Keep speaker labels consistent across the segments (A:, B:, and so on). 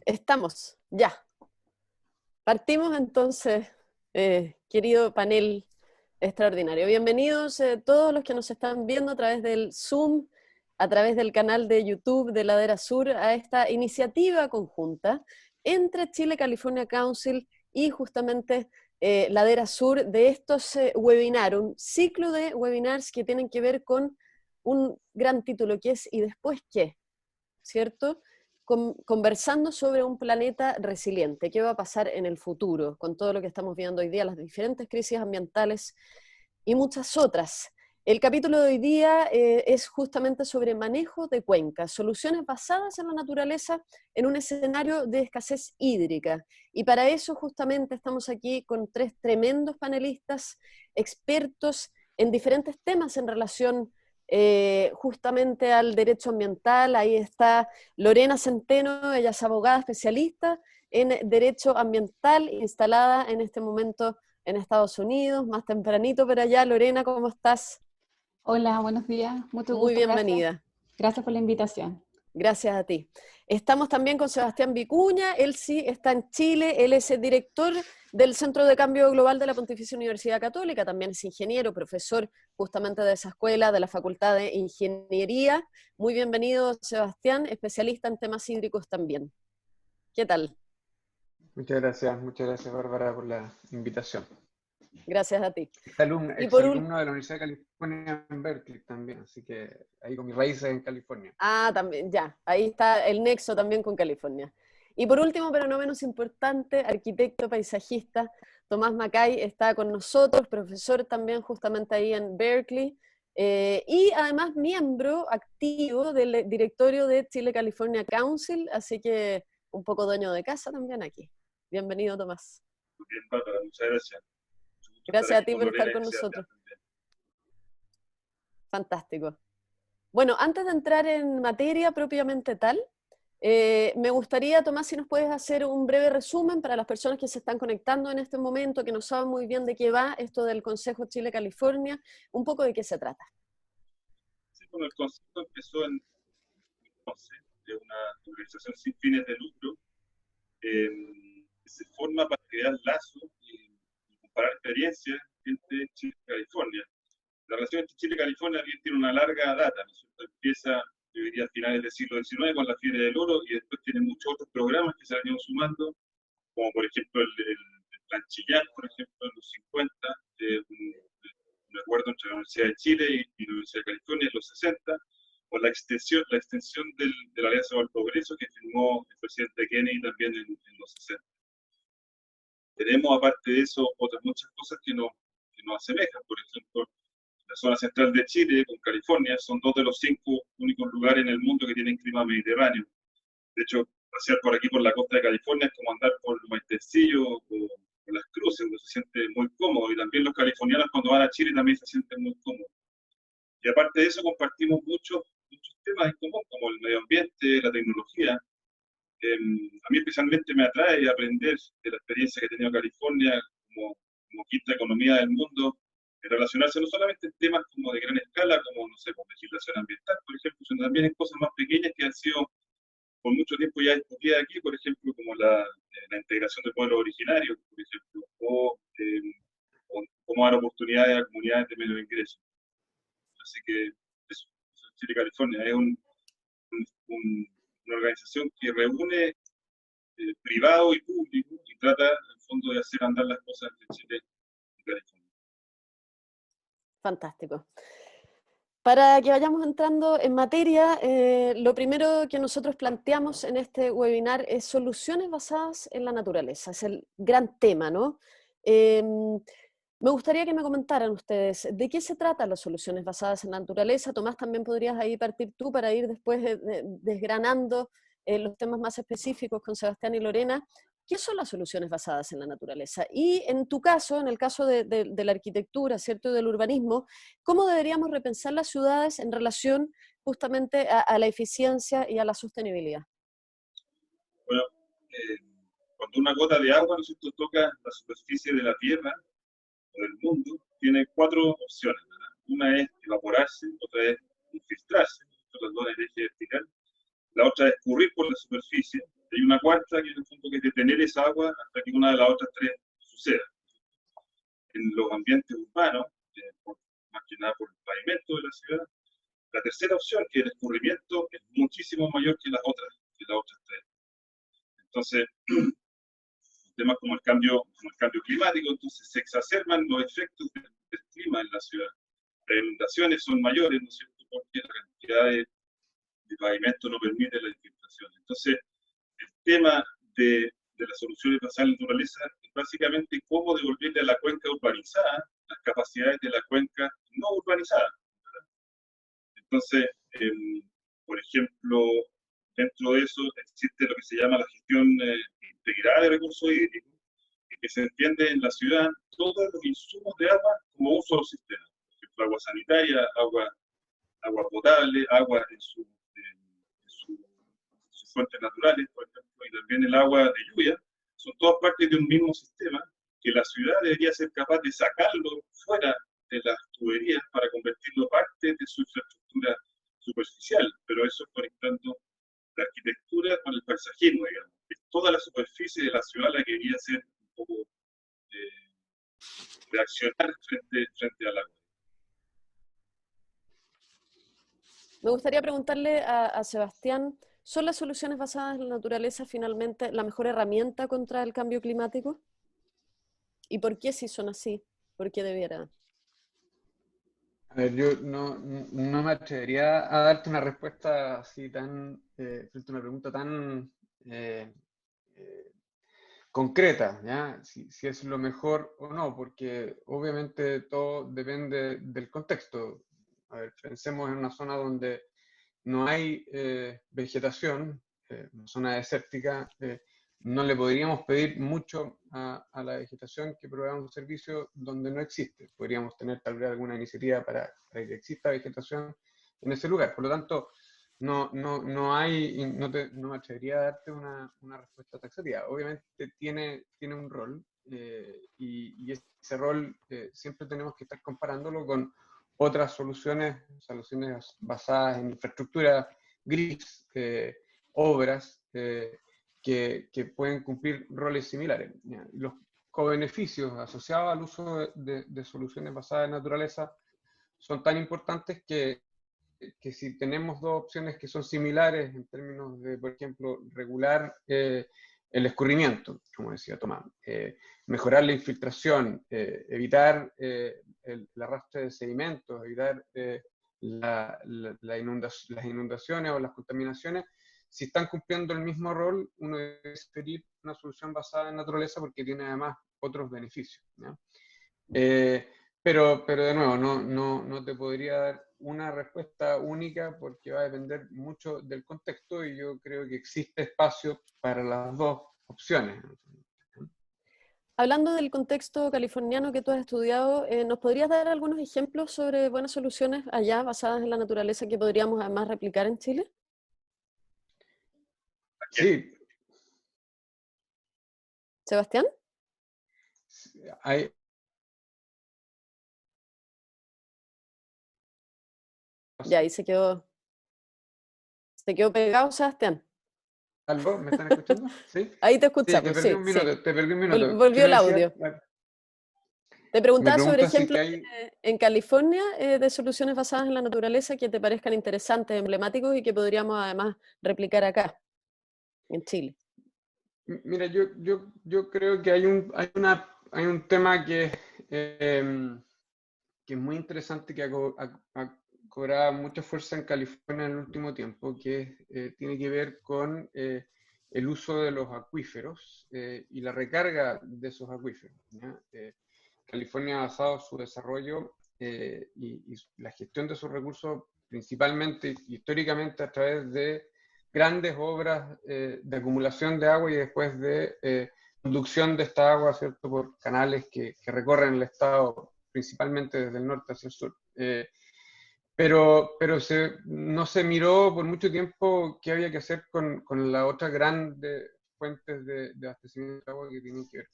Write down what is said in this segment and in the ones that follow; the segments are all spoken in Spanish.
A: Estamos, ya. Partimos entonces, querido panel extraordinario. Bienvenidos todos los que nos están viendo a través del Zoom, a través del canal de YouTube de Ladera Sur, a esta iniciativa conjunta entre Chile California Council y justamente Ladera Sur de estos webinars, un ciclo de webinars que tienen que ver con un gran título que es ¿y después qué? ¿Cierto? Conversando sobre un planeta resiliente, qué va a pasar en el futuro, con todo lo que estamos viendo hoy día, las diferentes crisis ambientales y muchas otras. El capítulo de hoy día es justamente sobre manejo de cuencas, soluciones basadas en la naturaleza en un escenario de escasez hídrica. Y para eso justamente estamos aquí con tres tremendos panelistas, expertos en diferentes temas en relación justamente al derecho ambiental. Ahí está Lorena Centeno, ella es abogada especialista en derecho ambiental, instalada en este momento en Estados Unidos, más tempranito, pero allá, Lorena, ¿cómo estás?
B: Hola, buenos días, mucho
A: Muy
B: gusto, gracias.
A: bienvenida.
B: Gracias por la invitación.
A: Gracias a ti. Estamos también con Sebastián Vicuña, él sí está en Chile, él es el director del Centro de Cambio Global de la Pontificia Universidad Católica, también es ingeniero, profesor justamente de esa escuela, de la Facultad de Ingeniería. Muy bienvenido, Sebastián, especialista en temas hídricos también. ¿Qué tal?
C: Muchas gracias Bárbara por la invitación.
A: Gracias a ti. Y por
C: Exalumno de la Universidad de California en Berkeley también, así que ahí con mis raíces en California.
A: también, ya, ahí está el nexo también con California. Y por último, pero no menos importante, arquitecto paisajista, Tomás Macay está con nosotros, profesor también justamente ahí en Berkeley, y además miembro activo del directorio de Chile California Council, así que un poco dueño de casa también aquí. Bienvenido, Tomás.
D: Muy bien, Bárbara, muchas gracias.
A: Gracias a ti por estar con nosotros. Fantástico. Bueno, antes de entrar en materia propiamente tal, me gustaría, Tomás, si nos puedes hacer un breve resumen para las personas que se están conectando en este momento, que no saben muy bien de qué va esto del Consejo Chile-California, un poco de qué se trata.
D: Sí, bueno, el Consejo empezó en 2011, de una organización sin fines de lucro, que se forma para crear lazos y comparar experiencias entre Chile y California. La relación entre Chile y California bien tiene una larga data, ¿no es cierto? Empieza, yo diría, a finales del siglo XIX con la Fiebre del Oro y después tiene muchos otros programas que se han ido sumando, como por ejemplo el Plan Chillán, por ejemplo, en los 50, un acuerdo entre la Universidad de Chile y la Universidad de California en los 60, o la extensión de la Alianza para el Progreso que firmó el presidente Kennedy también en los 60. Tenemos, aparte de eso, otras muchas cosas que nos asemejan. Por ejemplo, la zona central de Chile con California son dos de los 5 únicos lugares en el mundo que tienen clima mediterráneo. De hecho, pasear por aquí por la costa de California es como andar por Maitencillo o por Las Cruces, uno se siente muy cómodo, y también los californianos cuando van a Chile también se sienten muy cómodos. Y aparte de eso compartimos muchos temas en común, como el medio ambiente, la tecnología. A mí especialmente me atrae aprender de la experiencia que ha tenido California como quinta economía del mundo, en relacionarse no solamente en temas como de gran escala, como, no sé, con legislación ambiental, por ejemplo, sino también en cosas más pequeñas que han sido por mucho tiempo ya discutida aquí, por ejemplo, como la integración de pueblos originarios, por ejemplo, o cómo dar oportunidades a comunidades de menor ingreso. Así que eso Chile California es una organización que reúne privado y público y trata, en el fondo, de hacer andar las cosas entre Chile y California.
A: Fantástico. Para que vayamos entrando en materia, lo primero que nosotros planteamos en este webinar es soluciones basadas en la naturaleza. Es el gran tema, ¿no? Me gustaría que me comentaran ustedes de qué se tratan las soluciones basadas en la naturaleza. Tomás, también podrías ahí partir tú para ir después desgranando los temas más específicos con Sebastián y Lorena. ¿Qué son las soluciones basadas en la naturaleza? Y en tu caso, en el caso de la arquitectura, ¿cierto?, y del urbanismo, ¿cómo deberíamos repensar las ciudades en relación justamente a la eficiencia y a la sostenibilidad?
D: Bueno, cuando una gota de agua, ¿no es cierto?, toca la superficie de la Tierra o del mundo, tiene 4 opciones, ¿verdad? Una es evaporarse, otra es infiltrarse, las dos en eje vertical. La otra es escurrir por la superficie, Hay una cuarta que en el fondo que es detener esa agua hasta que una de las otras tres suceda. En los ambientes urbanos, más que nada por el pavimento de la ciudad, la tercera opción, que es el escurrimiento, es muchísimo mayor que las otras tres. Entonces, temas como el cambio climático, entonces se exacerban los efectos del clima en la ciudad. Las inundaciones son mayores, ¿no es cierto?, porque la cantidad de pavimento no permite la infiltración. Entonces, el tema de las soluciones basadas en la naturaleza es básicamente cómo devolverle a la cuenca urbanizada las capacidades de la cuenca no urbanizada, ¿verdad? Entonces, por ejemplo, dentro de eso existe lo que se llama la gestión integrada de recursos hídricos, que se entiende en la ciudad todos los insumos de agua como un solo sistema. Por ejemplo, agua sanitaria, agua potable, agua en sus fuentes naturales, por ejemplo, y también el agua de lluvia, son todas partes de un mismo sistema que la ciudad debería ser capaz de sacarlo fuera de las tuberías para convertirlo parte de su infraestructura superficial, pero eso conectando la arquitectura con el paisajismo, digamos. Es toda la superficie de la ciudad la que debería ser un poco reaccionar frente al agua.
A: Me gustaría preguntarle a Sebastián, ¿son las soluciones basadas en la naturaleza finalmente la mejor herramienta contra el cambio climático? ¿Y por qué si son así? ¿Por qué debiera?
C: A ver, yo no me atrevería a darte una respuesta así tan, frente a una pregunta tan concreta, ¿ya? Si es lo mejor o no, porque obviamente todo depende del contexto. A ver, pensemos en una zona donde no hay vegetación, una zona desértica, no le podríamos pedir mucho a la vegetación que provea un servicio donde no existe. Podríamos tener tal vez alguna iniciativa para que exista vegetación en ese lugar. Por lo tanto, no me atrevería a darte una respuesta taxativa. Obviamente tiene un rol y ese rol siempre tenemos que estar comparándolo con otras soluciones basadas en infraestructura gris, obras que pueden cumplir roles similares. ¿Ya? Los cobeneficios asociados al uso de soluciones basadas en naturaleza son tan importantes que si tenemos dos opciones que son similares en términos de, por ejemplo, regular el escurrimiento, como decía Tomás, mejorar la infiltración, evitar el arrastre de sedimentos, evitar las inundaciones o las contaminaciones, si están cumpliendo el mismo rol, uno debe preferir una solución basada en naturaleza porque tiene además otros beneficios, ¿no? Pero de nuevo, no te podría dar una respuesta única porque va a depender mucho del contexto y yo creo que existe espacio para las dos opciones.
A: Hablando del contexto californiano que tú has estudiado, ¿nos podrías dar algunos ejemplos sobre buenas soluciones allá basadas en la naturaleza que podríamos además replicar en Chile?
C: Sí.
A: ¿Sebastián?
C: Hay,
A: Ya, ahí se quedó pegado, Sebastián.
C: ¿Algo? ¿Me están escuchando? ¿Sí?
A: Ahí te
C: Sí,
A: escuchamos, sí.
C: te perdí un minuto.
A: Volvió
C: ¿Qué
A: el
C: me decías?
A: audio. Te preguntaba
C: Me
A: sobre
C: preguntas si
A: ejemplos
C: que hay...
A: en California de soluciones basadas en la naturaleza que te parezcan interesantes, emblemáticos y que podríamos además replicar acá, en Chile.
C: Mira, yo creo que hay un tema que es muy interesante, que ha cobrado mucha fuerza en California en el último tiempo, que tiene que ver con el uso de los acuíferos y la recarga de esos acuíferos, ¿ya? California ha basado su desarrollo y la gestión de sus recursos principalmente, históricamente, a través de grandes obras de acumulación de agua y después de conducción de esta agua, ¿cierto?, por canales que recorren el estado principalmente desde el norte hacia el sur. Pero no se miró por mucho tiempo qué había que hacer con las otras grandes fuentes de abastecimiento de agua que tienen que ver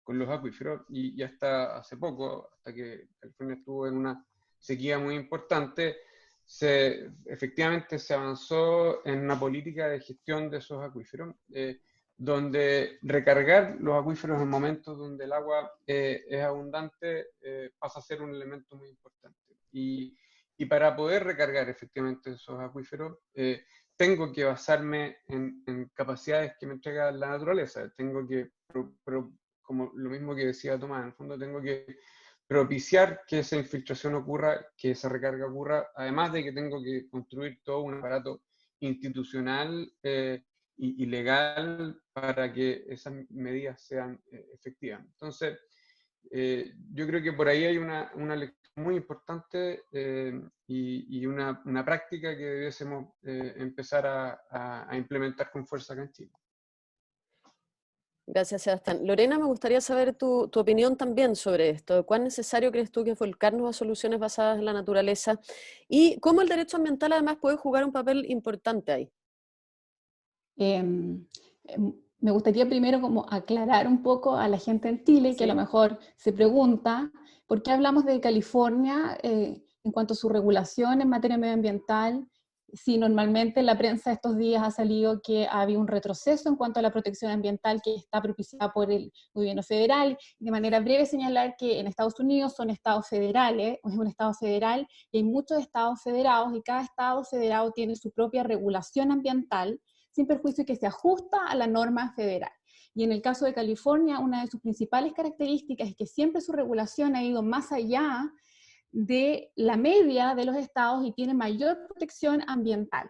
C: con los acuíferos, y hasta hace poco, hasta que California estuvo en una sequía muy importante, efectivamente se avanzó en una política de gestión de esos acuíferos, donde recargar los acuíferos en momentos donde el agua es abundante pasa a ser un elemento muy importante. Y para poder recargar efectivamente esos acuíferos, tengo que basarme en capacidades que me entrega la naturaleza. Tengo que, como lo mismo que decía Tomás, en el fondo tengo que propiciar que esa infiltración ocurra, que esa recarga ocurra, además de que tengo que construir todo un aparato institucional y legal para que esas medidas sean efectivas. Entonces, yo creo que por ahí hay una lección muy importante y una práctica que debiésemos empezar a implementar con fuerza acá en Chile.
A: Gracias, Sebastián. Lorena, me gustaría saber tu opinión también sobre esto. ¿Cuán necesario crees tú que es volcarnos a soluciones basadas en la naturaleza? Y cómo el derecho ambiental además puede jugar un papel importante ahí.
B: Me gustaría primero como aclarar un poco a la gente en Chile que a lo mejor se pregunta por qué hablamos de California en cuanto a su regulación en materia medioambiental, si normalmente la prensa estos días ha salido que ha habido un retroceso en cuanto a la protección ambiental que está propiciada por el gobierno federal. De manera breve señalar que en Estados Unidos son estados federales, es un estado federal y hay muchos estados federados y cada estado federado tiene su propia regulación ambiental sin perjuicio que se ajusta a la norma federal. Y en el caso de California, una de sus principales características es que siempre su regulación ha ido más allá de la media de los estados y tiene mayor protección ambiental.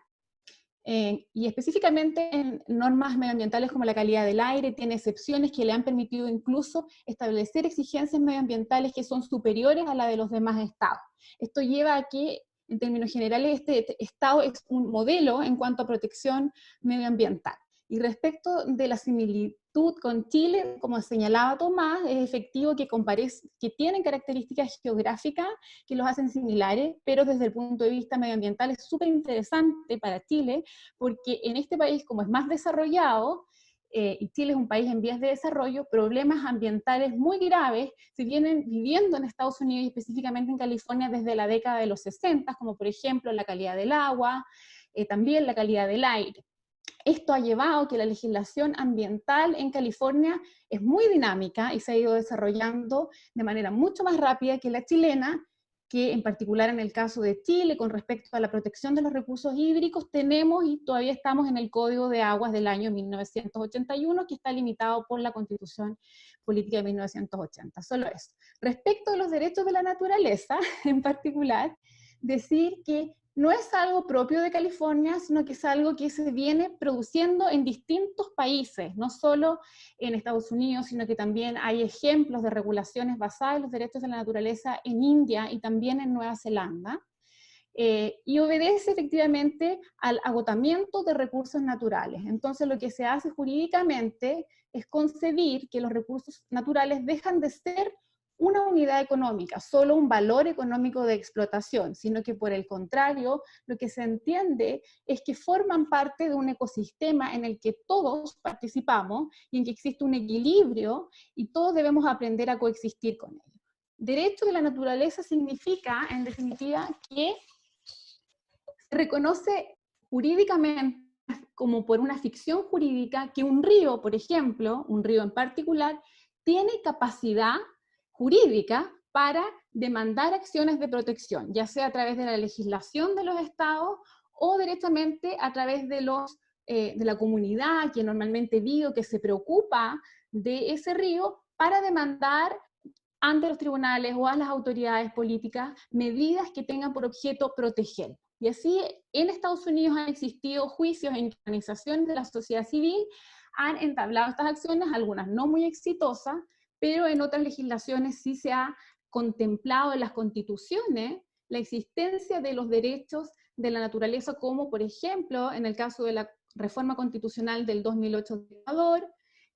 B: Y específicamente en normas medioambientales como la calidad del aire, tiene excepciones que le han permitido incluso establecer exigencias medioambientales que son superiores a la de los demás estados. Esto lleva a que, en términos generales, este estado es un modelo en cuanto a protección medioambiental. Y respecto de la similitud con Chile, como señalaba Tomás, es efectivo que tienen características geográficas que los hacen similares, pero desde el punto de vista medioambiental es súper interesante para Chile, porque en este país, como es más desarrollado, y Chile es un país en vías de desarrollo, problemas ambientales muy graves se vienen viviendo en Estados Unidos y específicamente en California desde la década de los 60, como por ejemplo la calidad del agua, también la calidad del aire. Esto ha llevado a que la legislación ambiental en California es muy dinámica y se ha ido desarrollando de manera mucho más rápida que la chilena, que en particular en el caso de Chile, con respecto a la protección de los recursos hídricos, tenemos y todavía estamos en el Código de Aguas del año 1981, que está limitado por la Constitución Política de 1980. Solo eso. Respecto a los derechos de la naturaleza, en particular, decir que no es algo propio de California, sino que es algo que se viene produciendo en distintos países, no solo en Estados Unidos, sino que también hay ejemplos de regulaciones basadas en los derechos de la naturaleza en India y también en Nueva Zelanda, y obedece efectivamente al agotamiento de recursos naturales. Entonces lo que se hace jurídicamente es concebir que los recursos naturales dejan de ser una unidad económica, solo un valor económico de explotación, sino que por el contrario, lo que se entiende es que forman parte de un ecosistema en el que todos participamos y en que existe un equilibrio y todos debemos aprender a coexistir con ello. Derecho de la naturaleza significa, en definitiva, que se reconoce jurídicamente como por una ficción jurídica que un río, por ejemplo, un río en particular, tiene capacidad jurídica para demandar acciones de protección, ya sea a través de la legislación de los estados o directamente a través de la comunidad que normalmente vive o que se preocupa de ese río para demandar ante los tribunales o a las autoridades políticas medidas que tengan por objeto proteger. Y así en Estados Unidos han existido juicios en organizaciones de la sociedad civil, han entablado estas acciones, algunas no muy exitosas, pero en otras legislaciones sí se ha contemplado en las constituciones la existencia de los derechos de la naturaleza, como por ejemplo en el caso de la reforma constitucional del 2008 de Ecuador,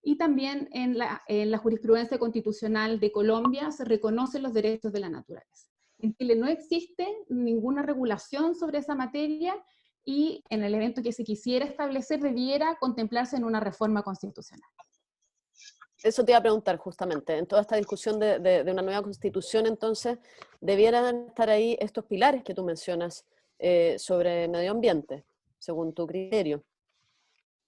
B: y también en la jurisprudencia constitucional de Colombia se reconocen los derechos de la naturaleza. En Chile no existe ninguna regulación sobre esa materia y en el evento que se quisiera establecer debiera contemplarse en una reforma constitucional.
A: Eso te iba a preguntar justamente, en toda esta discusión de una nueva constitución, entonces, debieran estar ahí estos pilares que tú mencionas, sobre medio ambiente, según tu criterio?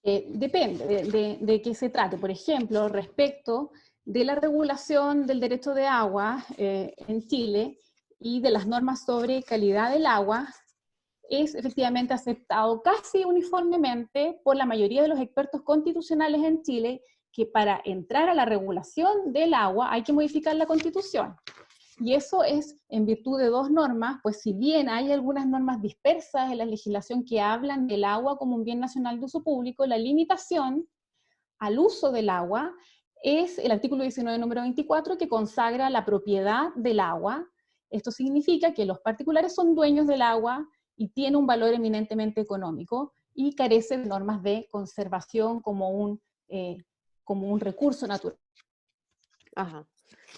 B: Depende de qué se trate. Por ejemplo, respecto de la regulación del derecho de agua en Chile y de las normas sobre calidad del agua, es efectivamente aceptado casi uniformemente por la mayoría de los expertos constitucionales en Chile que para entrar a la regulación del agua hay que modificar la Constitución. Y eso es en virtud de dos normas, pues si bien hay algunas normas dispersas en la legislación que hablan del agua como un bien nacional de uso público, la limitación al uso del agua es el artículo 19, número 24, que consagra la propiedad del agua. Esto significa que los particulares son dueños del agua y tiene un valor eminentemente económico y carece de normas de conservación como un recurso natural.
A: Ajá.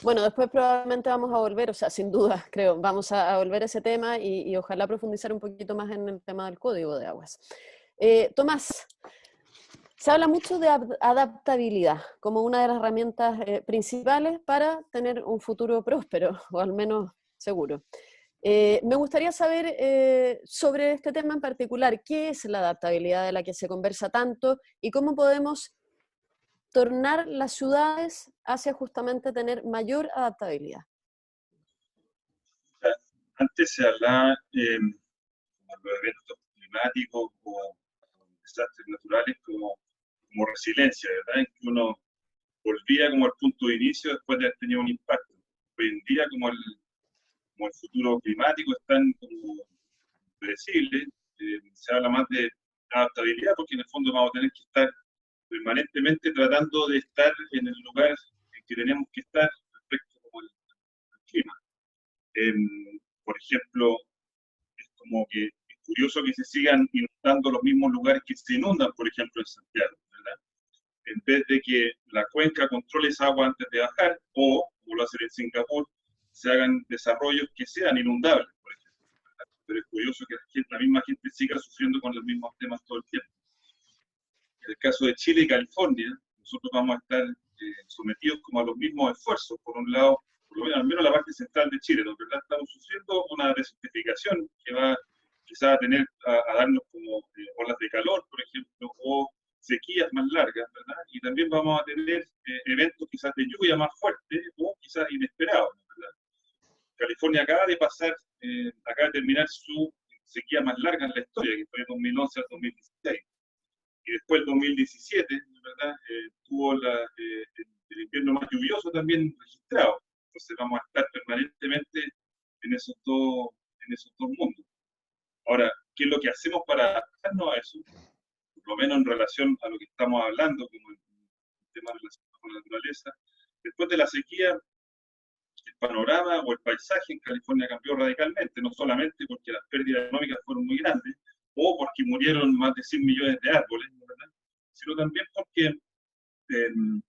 A: Bueno, después probablemente vamos a volver, o sea, sin duda, creo, vamos a volver a ese tema y ojalá profundizar un poquito más en el tema del Código de Aguas. Tomás, se habla mucho de adaptabilidad como una de las herramientas principales para tener un futuro próspero, o al menos seguro. Me gustaría saber sobre este tema en particular, ¿qué es la adaptabilidad de la que se conversa tanto y cómo podemos tornar las ciudades hacia justamente tener mayor adaptabilidad?
D: Antes se hablaba de los eventos climáticos o desastres naturales como resiliencia, ¿verdad? En que uno volvía como al punto de inicio después de haber tenido un impacto. Hoy en día, como el futuro climático es tan como predecible, se habla más de adaptabilidad porque en el fondo vamos a tener que estar permanentemente tratando de estar en el lugar en que tenemos que estar respecto como al clima. Por ejemplo, es como que es curioso que se sigan inundando los mismos lugares que se inundan, por ejemplo, en Santiago, ¿verdad? En vez de que la cuenca controle esa agua antes de bajar, o, como lo hacen en Singapur, se hagan desarrollos que sean inundables, por ejemplo, ¿verdad? Pero es curioso que la misma gente siga sufriendo con los mismos temas todo el tiempo. En el caso de Chile y California, nosotros vamos a estar sometidos como a los mismos esfuerzos. Por un lado, por lo menos, al menos la parte central de Chile, ¿no? ¿Verdad? Estamos sufriendo una desertificación que va quizás a darnos como olas de calor, por ejemplo, o sequías más largas, ¿verdad? Y también vamos a tener eventos quizás de lluvia más fuertes o quizás inesperados, ¿verdad? California acaba de terminar su sequía más larga en la historia, que fue de 2011 al 2016. Y después el 2017, ¿verdad? Tuvo el invierno más lluvioso también registrado. Entonces vamos a estar permanentemente en esos dos mundos. Ahora, ¿qué es lo que hacemos para adaptarnos a eso? Por lo menos en relación a lo que estamos hablando, como el tema relacionado con la naturaleza. Después de la sequía, el panorama o el paisaje en California cambió radicalmente, no solamente porque las pérdidas económicas fueron muy grandes, o porque murieron más de 100 millones de árboles, ¿verdad? Sino también porque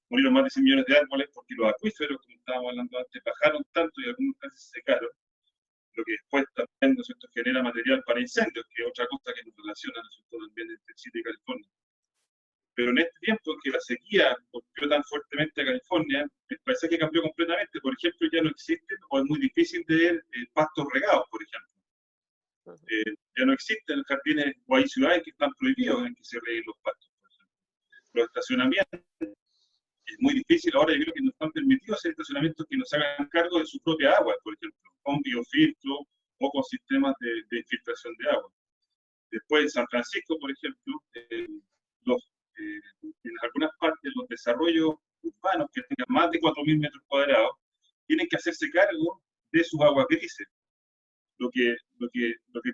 D: murieron más de 100 millones de árboles porque los acuíferos, como estábamos hablando antes, bajaron tanto y algunos casi se secaron, lo que después también, ¿no es cierto?, genera material para incendios, que es otra cosa que nos relaciona, ¿no es cierto?, también entre Chile y California. Pero en este tiempo en que la sequía golpeó tan fuertemente a California, el paisaje cambió completamente. Por ejemplo, ya no existen, o es muy difícil de ver, pastos regados, por ejemplo. Ya no existen jardines, o hay ciudades que están prohibidos en que se rieguen los pastos, por ejemplo. Los estacionamientos, es muy difícil, ahora yo creo que no están permitidos hacer estacionamientos que nos hagan cargo de su propia agua, por ejemplo, con biofiltro o con sistemas de infiltración de agua. Después en San Francisco, por ejemplo, en algunas partes los desarrollos urbanos que tengan más de 4.000 metros cuadrados tienen que hacerse cargo de sus aguas grises, lo que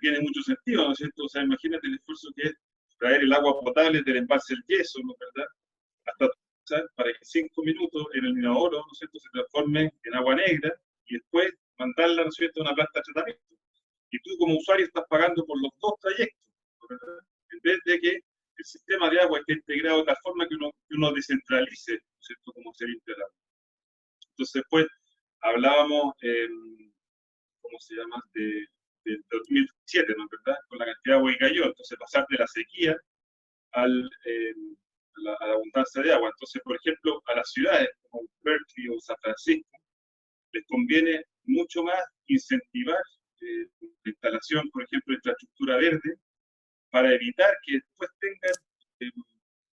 D: tiene mucho sentido, ¿no es cierto? O sea, imagínate el esfuerzo que es traer el agua potable del embalse del Yeso, ¿no es verdad? Hasta para que en 5 minutos en el inodoro, ¿no es cierto?, se transforme en agua negra y después mandarla, ¿no es cierto?, a una planta de tratamiento. Y tú como usuario estás pagando por los dos trayectos, ¿no es verdad? En vez de que el sistema de agua esté integrado de tal forma que uno descentralice, ¿no es cierto?, cómo se limpia el agua. Entonces, pues, hablábamos, ¿cómo se llama?, del 2007, ¿no es verdad?, con la cantidad de agua que cayó. Entonces, pasar de la sequía a la abundancia de agua. Entonces, por ejemplo, a las ciudades como Berkeley o San Francisco, les conviene mucho más incentivar la instalación, por ejemplo, de infraestructura verde, para evitar que después tengan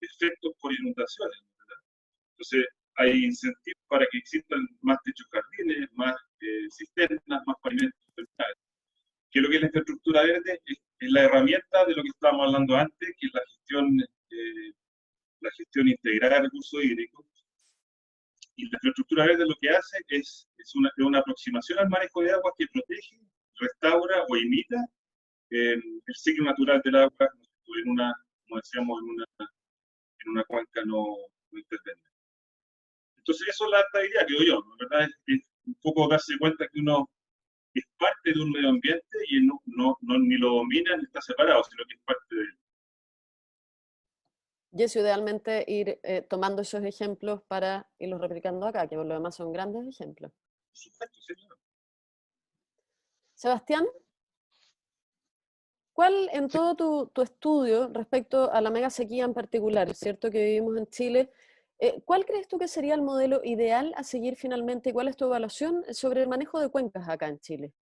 D: efectos por inundaciones, ¿verdad? Entonces, hay incentivos para que existan más techos jardines, más cisternas, más pavimentos verticales. Que lo que es la infraestructura verde es la herramienta de lo que estábamos hablando antes, que es la gestión integrada de recursos hídricos. Y la infraestructura verde lo que hace es una aproximación al manejo de agua que protege, restaura o imita el ciclo natural del agua en una, como decíamos, en una cuenca no intervenida. Entonces, eso es la alta idea, creo yo, ¿no? ¿Verdad? Es un poco darse cuenta que uno es parte de un medio ambiente y ni lo domina ni está separado, sino que es parte de él.
A: Y es idealmente ir tomando esos ejemplos para irlos replicando acá, que por lo demás son grandes ejemplos.
D: Por supuesto, señor.
A: Sebastián, ¿cuál en todo tu estudio respecto a la mega sequía en particular, cierto que vivimos en Chile, cuál crees tú que sería el modelo ideal a seguir finalmente y cuál es tu evaluación sobre el manejo de cuencas acá en Chile?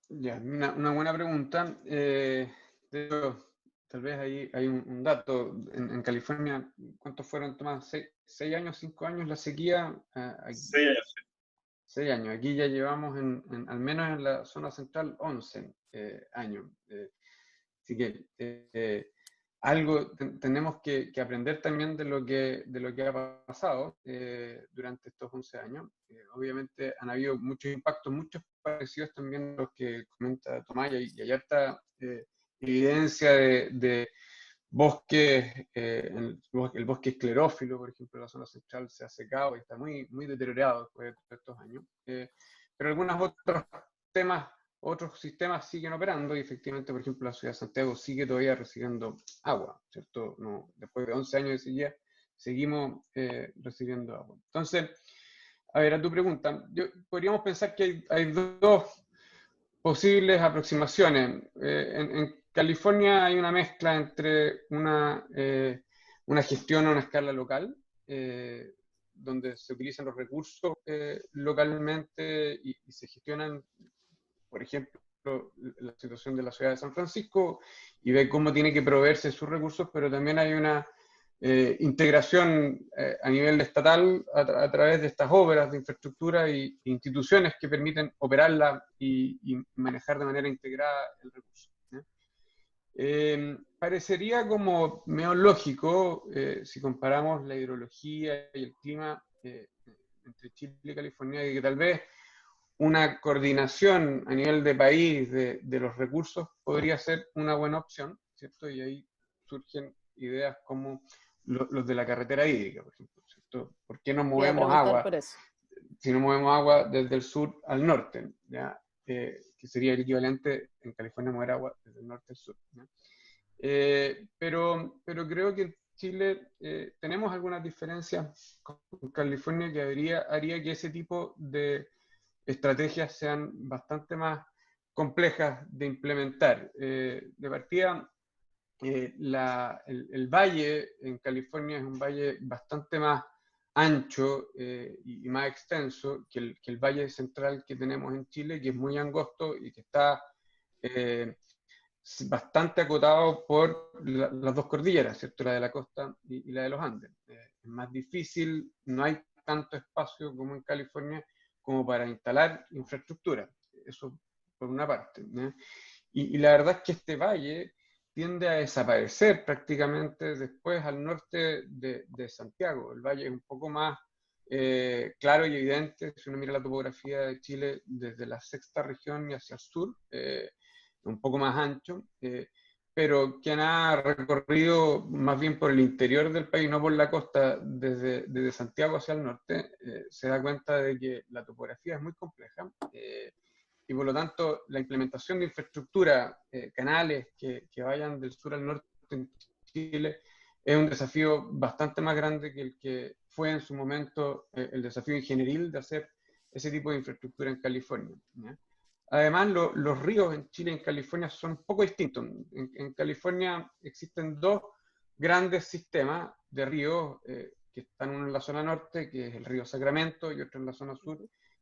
C: Ya, una buena pregunta. De hecho, tal vez ahí hay un dato. En California, ¿cuántos fueron, Tomás? ¿6 años, 5 años la sequía?
D: 6 años.
C: 6 años. Aquí ya llevamos, al menos en la zona central, 11 años. Así que algo tenemos que aprender también de lo que ha pasado durante estos 11 años. Obviamente han habido muchos impactos, muchos parecidos también a los que comenta Tomás, y hay harta evidencia de bosques, el bosque esclerófilo, por ejemplo, en la zona central se ha secado y está muy, muy deteriorado después de estos años. Pero algunos otros sistemas siguen operando y efectivamente, por ejemplo, la ciudad de Santiago sigue todavía recibiendo agua, ¿cierto? No, después de 11 años de sequía, seguimos recibiendo agua. Entonces, a ver, a tu pregunta, podríamos pensar que hay dos posibles aproximaciones. En California hay una mezcla entre una gestión a una escala local, donde se utilizan los recursos localmente y se gestionan, por ejemplo, la situación de la ciudad de San Francisco y ve cómo tiene que proveerse sus recursos, pero también hay una integración a nivel estatal a través de estas obras de infraestructura e instituciones que permiten operarla y manejar de manera integrada el recurso. Parecería como medio lógico si comparamos la hidrología y el clima entre Chile y California, y que tal vez una coordinación a nivel de país de los recursos podría ser una buena opción, ¿cierto? Y ahí surgen ideas como los de la carretera hídrica, por ejemplo, ¿cierto? ¿Por qué no movemos agua? Si no movemos agua desde el sur al norte, ¿ya? Que sería el equivalente en California mover agua desde el norte al sur, ¿ya? Pero creo que en Chile tenemos algunas diferencias con California que haría que ese tipo de estrategias sean bastante más complejas de implementar. De partida, el valle en California es un valle bastante más ancho y más extenso que el valle central que tenemos en Chile, que es muy angosto y que está bastante acotado por las dos cordilleras, ¿cierto? La de la costa y la de los Andes. Es más difícil, no hay tanto espacio como en California como para instalar infraestructura. Eso por una parte, ¿no? Y la verdad es que este valle tiende a desaparecer prácticamente después al norte de Santiago. El valle es un poco más claro y evidente si uno mira la topografía de Chile desde la sexta región y hacia el sur, un poco más ancho, pero quien ha recorrido más bien por el interior del país, no por la costa, desde Santiago hacia el norte, se da cuenta de que la topografía es muy compleja y por lo tanto la implementación de infraestructura, canales que vayan del sur al norte en Chile, es un desafío bastante más grande que el que fue en su momento el desafío ingenieril de hacer ese tipo de infraestructura en California, ¿ya? Además, los ríos en Chile y en California son un poco distintos. En California existen dos grandes sistemas de ríos que están uno en la zona norte, que es el río Sacramento, y otro en la zona sur,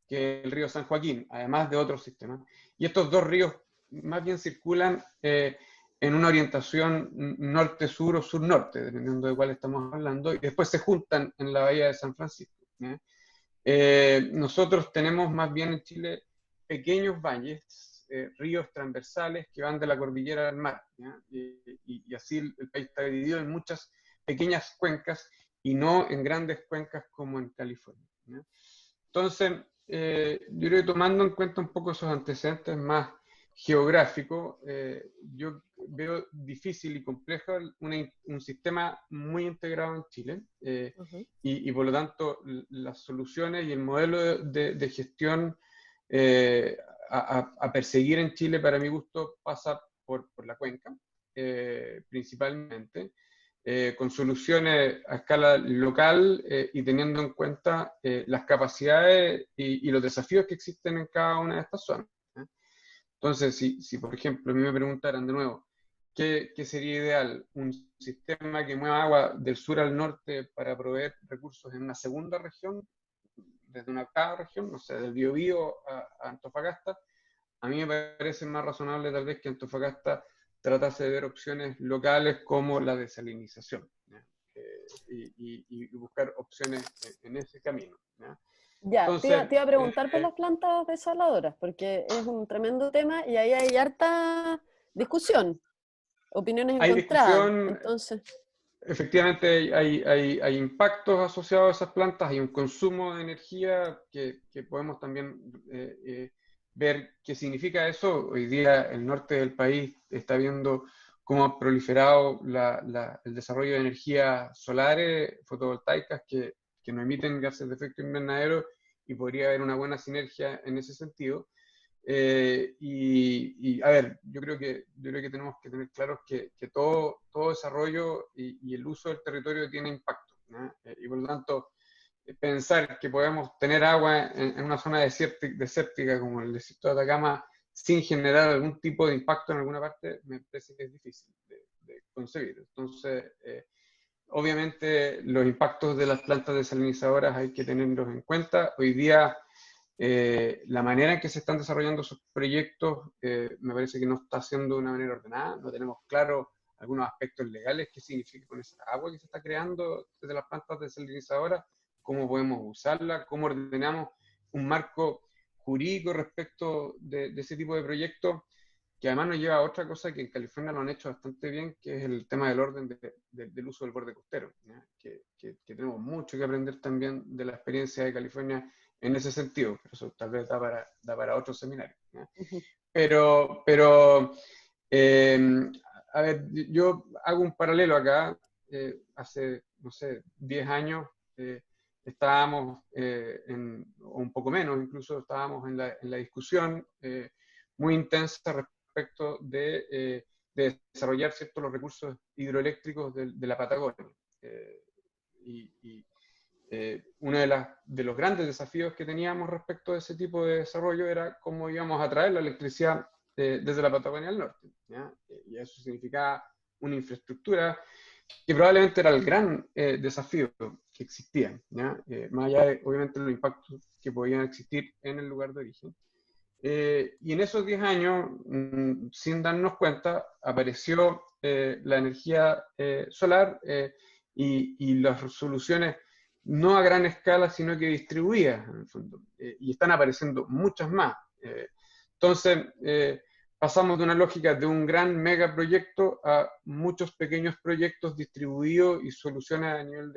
C: que el río San Joaquín, además de otros sistemas. Y estos dos ríos más bien circulan en una orientación norte-sur o sur-norte, dependiendo de cuál estamos hablando, y después se juntan en la bahía de San Francisco. Nosotros tenemos más bien en Chile pequeños valles, ríos transversales que van de la cordillera al mar, y así el país está dividido en muchas pequeñas cuencas y no en grandes cuencas como en California. Entonces, yo creo que tomando en cuenta un poco esos antecedentes más geográficos, yo veo difícil y complejo un sistema muy integrado en Chile, y por lo tanto las soluciones y el modelo de gestión a perseguir en Chile, para mi gusto, pasa por la cuenca, principalmente, con soluciones a escala local y teniendo en cuenta las capacidades y los desafíos que existen en cada una de estas zonas. Entonces, si por ejemplo a mí me preguntaran de nuevo, ¿qué sería ideal? ¿Un sistema que mueva agua del sur al norte para proveer recursos en una segunda región, desde una cada región, no sé, del Biobío a Antofagasta? A mí me parece más razonable tal vez que Antofagasta tratase de ver opciones locales como la desalinización, y buscar opciones en ese camino.
A: Ya,
C: Entonces,
A: te iba a preguntar por las plantas desaladoras, porque es un tremendo tema y ahí hay harta discusión, opiniones
C: hay
A: encontradas.
C: discusión,
A: Entonces,
C: efectivamente hay impactos asociados a esas plantas, hay un consumo de energía que podemos también ver qué significa eso. Hoy día el norte del país está viendo cómo ha proliferado el desarrollo de energías solares, fotovoltaicas, que no emiten gases de efecto invernadero, y podría haber una buena sinergia en ese sentido. A ver, yo creo que tenemos que tener claros que todo desarrollo y el uso del territorio tiene impacto, y por lo tanto, pensar que podemos tener agua en una zona desértica como el desierto de Atacama sin generar algún tipo de impacto en alguna parte, me parece que es difícil de concebir. Entonces, obviamente los impactos de las plantas desalinizadoras hay que tenerlos en cuenta. Hoy día la manera en que se están desarrollando esos proyectos me parece que no está haciendo de una manera ordenada. No tenemos claro algunos aspectos legales, qué significa con esa agua que se está creando desde las plantas desalinizadoras, cómo podemos usarla, cómo ordenamos un marco jurídico respecto de ese tipo de proyectos, que además nos lleva a otra cosa que en California lo han hecho bastante bien, que es el tema del orden del uso del borde costero, que tenemos mucho que aprender también de la experiencia de California en ese sentido, pero eso tal vez da para otro seminario. Pero a ver, yo hago un paralelo acá. Hace, no sé, 10 años estábamos, o un poco menos incluso, estábamos en la discusión muy intensa respecto de desarrollar ciertos los recursos hidroeléctricos de la Patagonia. Uno de los grandes desafíos que teníamos respecto a ese tipo de desarrollo era cómo íbamos a traer la electricidad desde la Patagonia al norte, y eso significaba una infraestructura que probablemente era el gran desafío que existía, más allá de, obviamente, los impactos que podían existir en el lugar de origen. Y en esos 10 años, sin darnos cuenta, apareció la energía solar y las soluciones no a gran escala, sino que distribuidas, en el fondo. Y están apareciendo muchas más. Entonces, pasamos de una lógica de un gran megaproyecto a muchos pequeños proyectos distribuidos y soluciones a nivel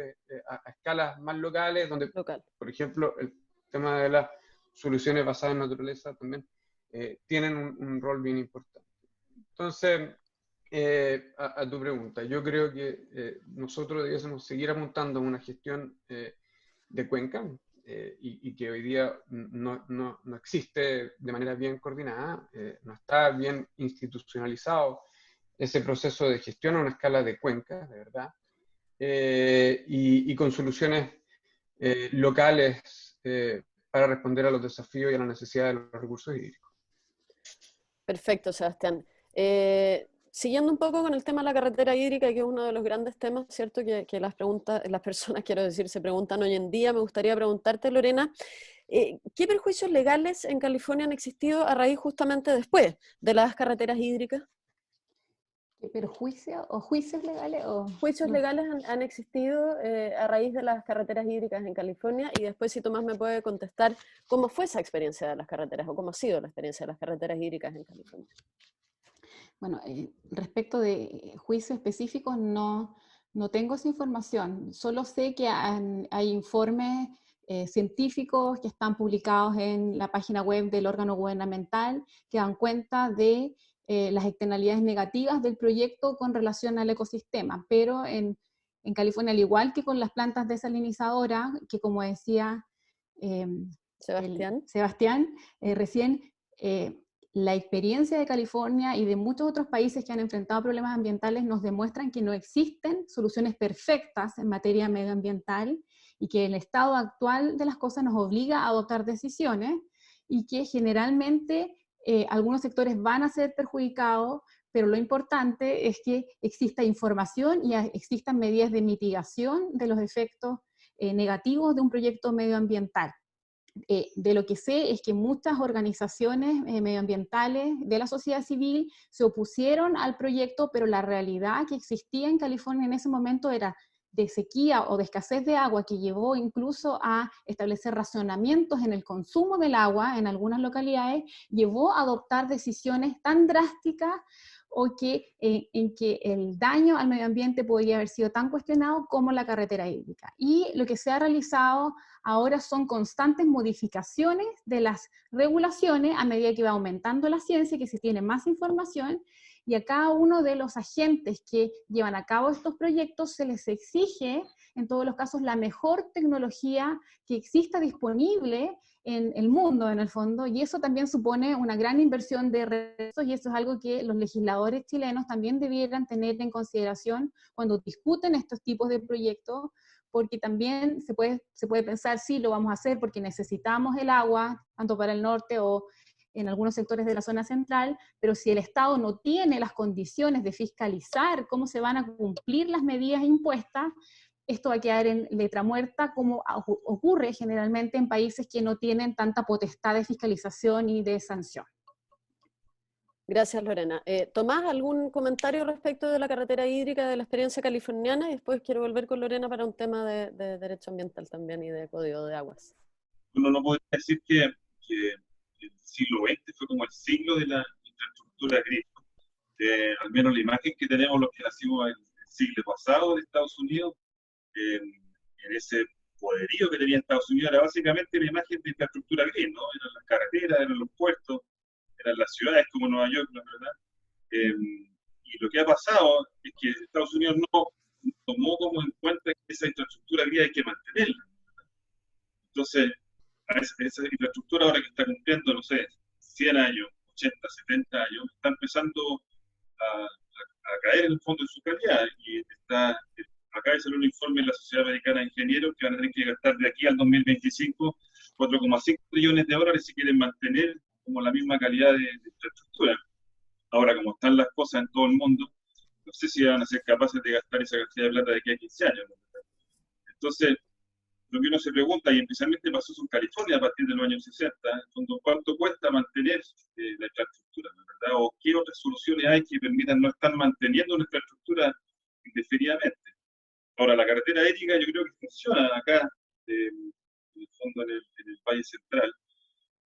C: a escalas más locales, donde, por ejemplo, el tema de las soluciones basadas en naturaleza también tienen un rol bien importante. Entonces, a tu pregunta, yo creo que nosotros debiésemos seguir apuntando a una gestión de cuenca, y que hoy día no existe de manera bien coordinada, no está bien institucionalizado ese proceso de gestión a una escala de cuenca, de verdad, y con soluciones locales para responder a los desafíos y a las necesidades de los recursos hídricos.
A: Perfecto, Sebastián. Siguiendo un poco con el tema de la carretera hídrica, que es uno de los grandes temas, ¿cierto? Que las personas, quiero decir, se preguntan hoy en día, me gustaría preguntarte, Lorena, ¿Qué perjuicios legales en California han existido a raíz justamente después de las carreteras hídricas?
B: ¿Qué perjuicio o juicios legales? O,
A: Juicios
B: no.
A: legales han existido a raíz de las carreteras hídricas en California, y después si Tomás me puede contestar cómo fue esa experiencia de las carreteras o cómo ha sido la experiencia de las carreteras hídricas en California.
B: Bueno, respecto de juicios específicos no tengo esa información, solo sé que hay informes científicos que están publicados en la página web del órgano gubernamental que dan cuenta de las externalidades negativas del proyecto con relación al ecosistema, pero en California, al igual que con las plantas desalinizadoras, que como decía Sebastián recién, la experiencia de California y de muchos otros países que han enfrentado problemas ambientales nos demuestran que no existen soluciones perfectas en materia medioambiental y que el estado actual de las cosas nos obliga a adoptar decisiones y que generalmente algunos sectores van a ser perjudicados, pero lo importante es que exista información y existan medidas de mitigación de los efectos negativos de un proyecto medioambiental. De lo que sé es que muchas organizaciones medioambientales de la sociedad civil se opusieron al proyecto, pero la realidad que existía en California en ese momento era de sequía o de escasez de agua, que llevó incluso a establecer racionamientos en el consumo del agua en algunas localidades, llevó a adoptar decisiones tan drásticas o que, en que el daño al medio ambiente podría haber sido tan cuestionado como la carretera hídrica. Y lo que se ha realizado ahora son constantes modificaciones de las regulaciones a medida que va aumentando la ciencia, que se tiene más información, y a cada uno de los agentes que llevan a cabo estos proyectos se les exige, en todos los casos, la mejor tecnología que exista disponible en el mundo, en el fondo, y eso también supone una gran inversión de recursos, y eso es algo que los legisladores chilenos también debieran tener en consideración cuando discuten estos tipos de proyectos, porque también se puede pensar, sí, lo vamos a hacer porque necesitamos el agua, tanto para el norte o en algunos sectores de la zona central, pero si el Estado no tiene las condiciones de fiscalizar cómo se van a cumplir las medidas impuestas, esto va a quedar en letra muerta, como ocurre generalmente en países que no tienen tanta potestad de fiscalización y de sanción.
A: Gracias, Lorena. Tomás, ¿algún comentario respecto de la carretera hídrica, de la experiencia californiana? Y después quiero volver con Lorena para un tema de derecho ambiental también y de código de aguas.
D: Uno no puede decir que el siglo XX fue como el siglo de la infraestructura gris. Al menos la imagen que tenemos los que nacimos el siglo pasado de Estados Unidos, en ese poderío que tenía Estados Unidos, era básicamente la imagen de infraestructura gris, ¿no? Eran las carreteras, eran los puertos, eran las ciudades como Nueva York, ¿no? ¿Verdad? Y lo que ha pasado es que Estados Unidos no tomó como en cuenta que esa infraestructura gris hay que mantenerla. Entonces, esa infraestructura ahora que está cumpliendo, no sé, 100 años, 80, 70 años, está empezando a caer en el fondo de su calidad. Y acaba de salir un informe de la Sociedad Americana de Ingenieros que van a tener que gastar de aquí al 2025 $4,5 trillones si quieren mantener como la misma calidad de infraestructura. Ahora, como están las cosas en todo el mundo, no sé si van a ser capaces de gastar esa cantidad de plata de aquí a 15 años. ¿No? Entonces, lo que uno se pregunta, y especialmente pasó en California a partir de los años 60, ¿cuánto cuesta mantener la infraestructura? ¿Verdad? ¿O qué otras soluciones hay que permitan no estar manteniendo una infraestructura indefinidamente? Ahora, la carretera hídrica yo creo que funciona acá, en el fondo en el Valle Central,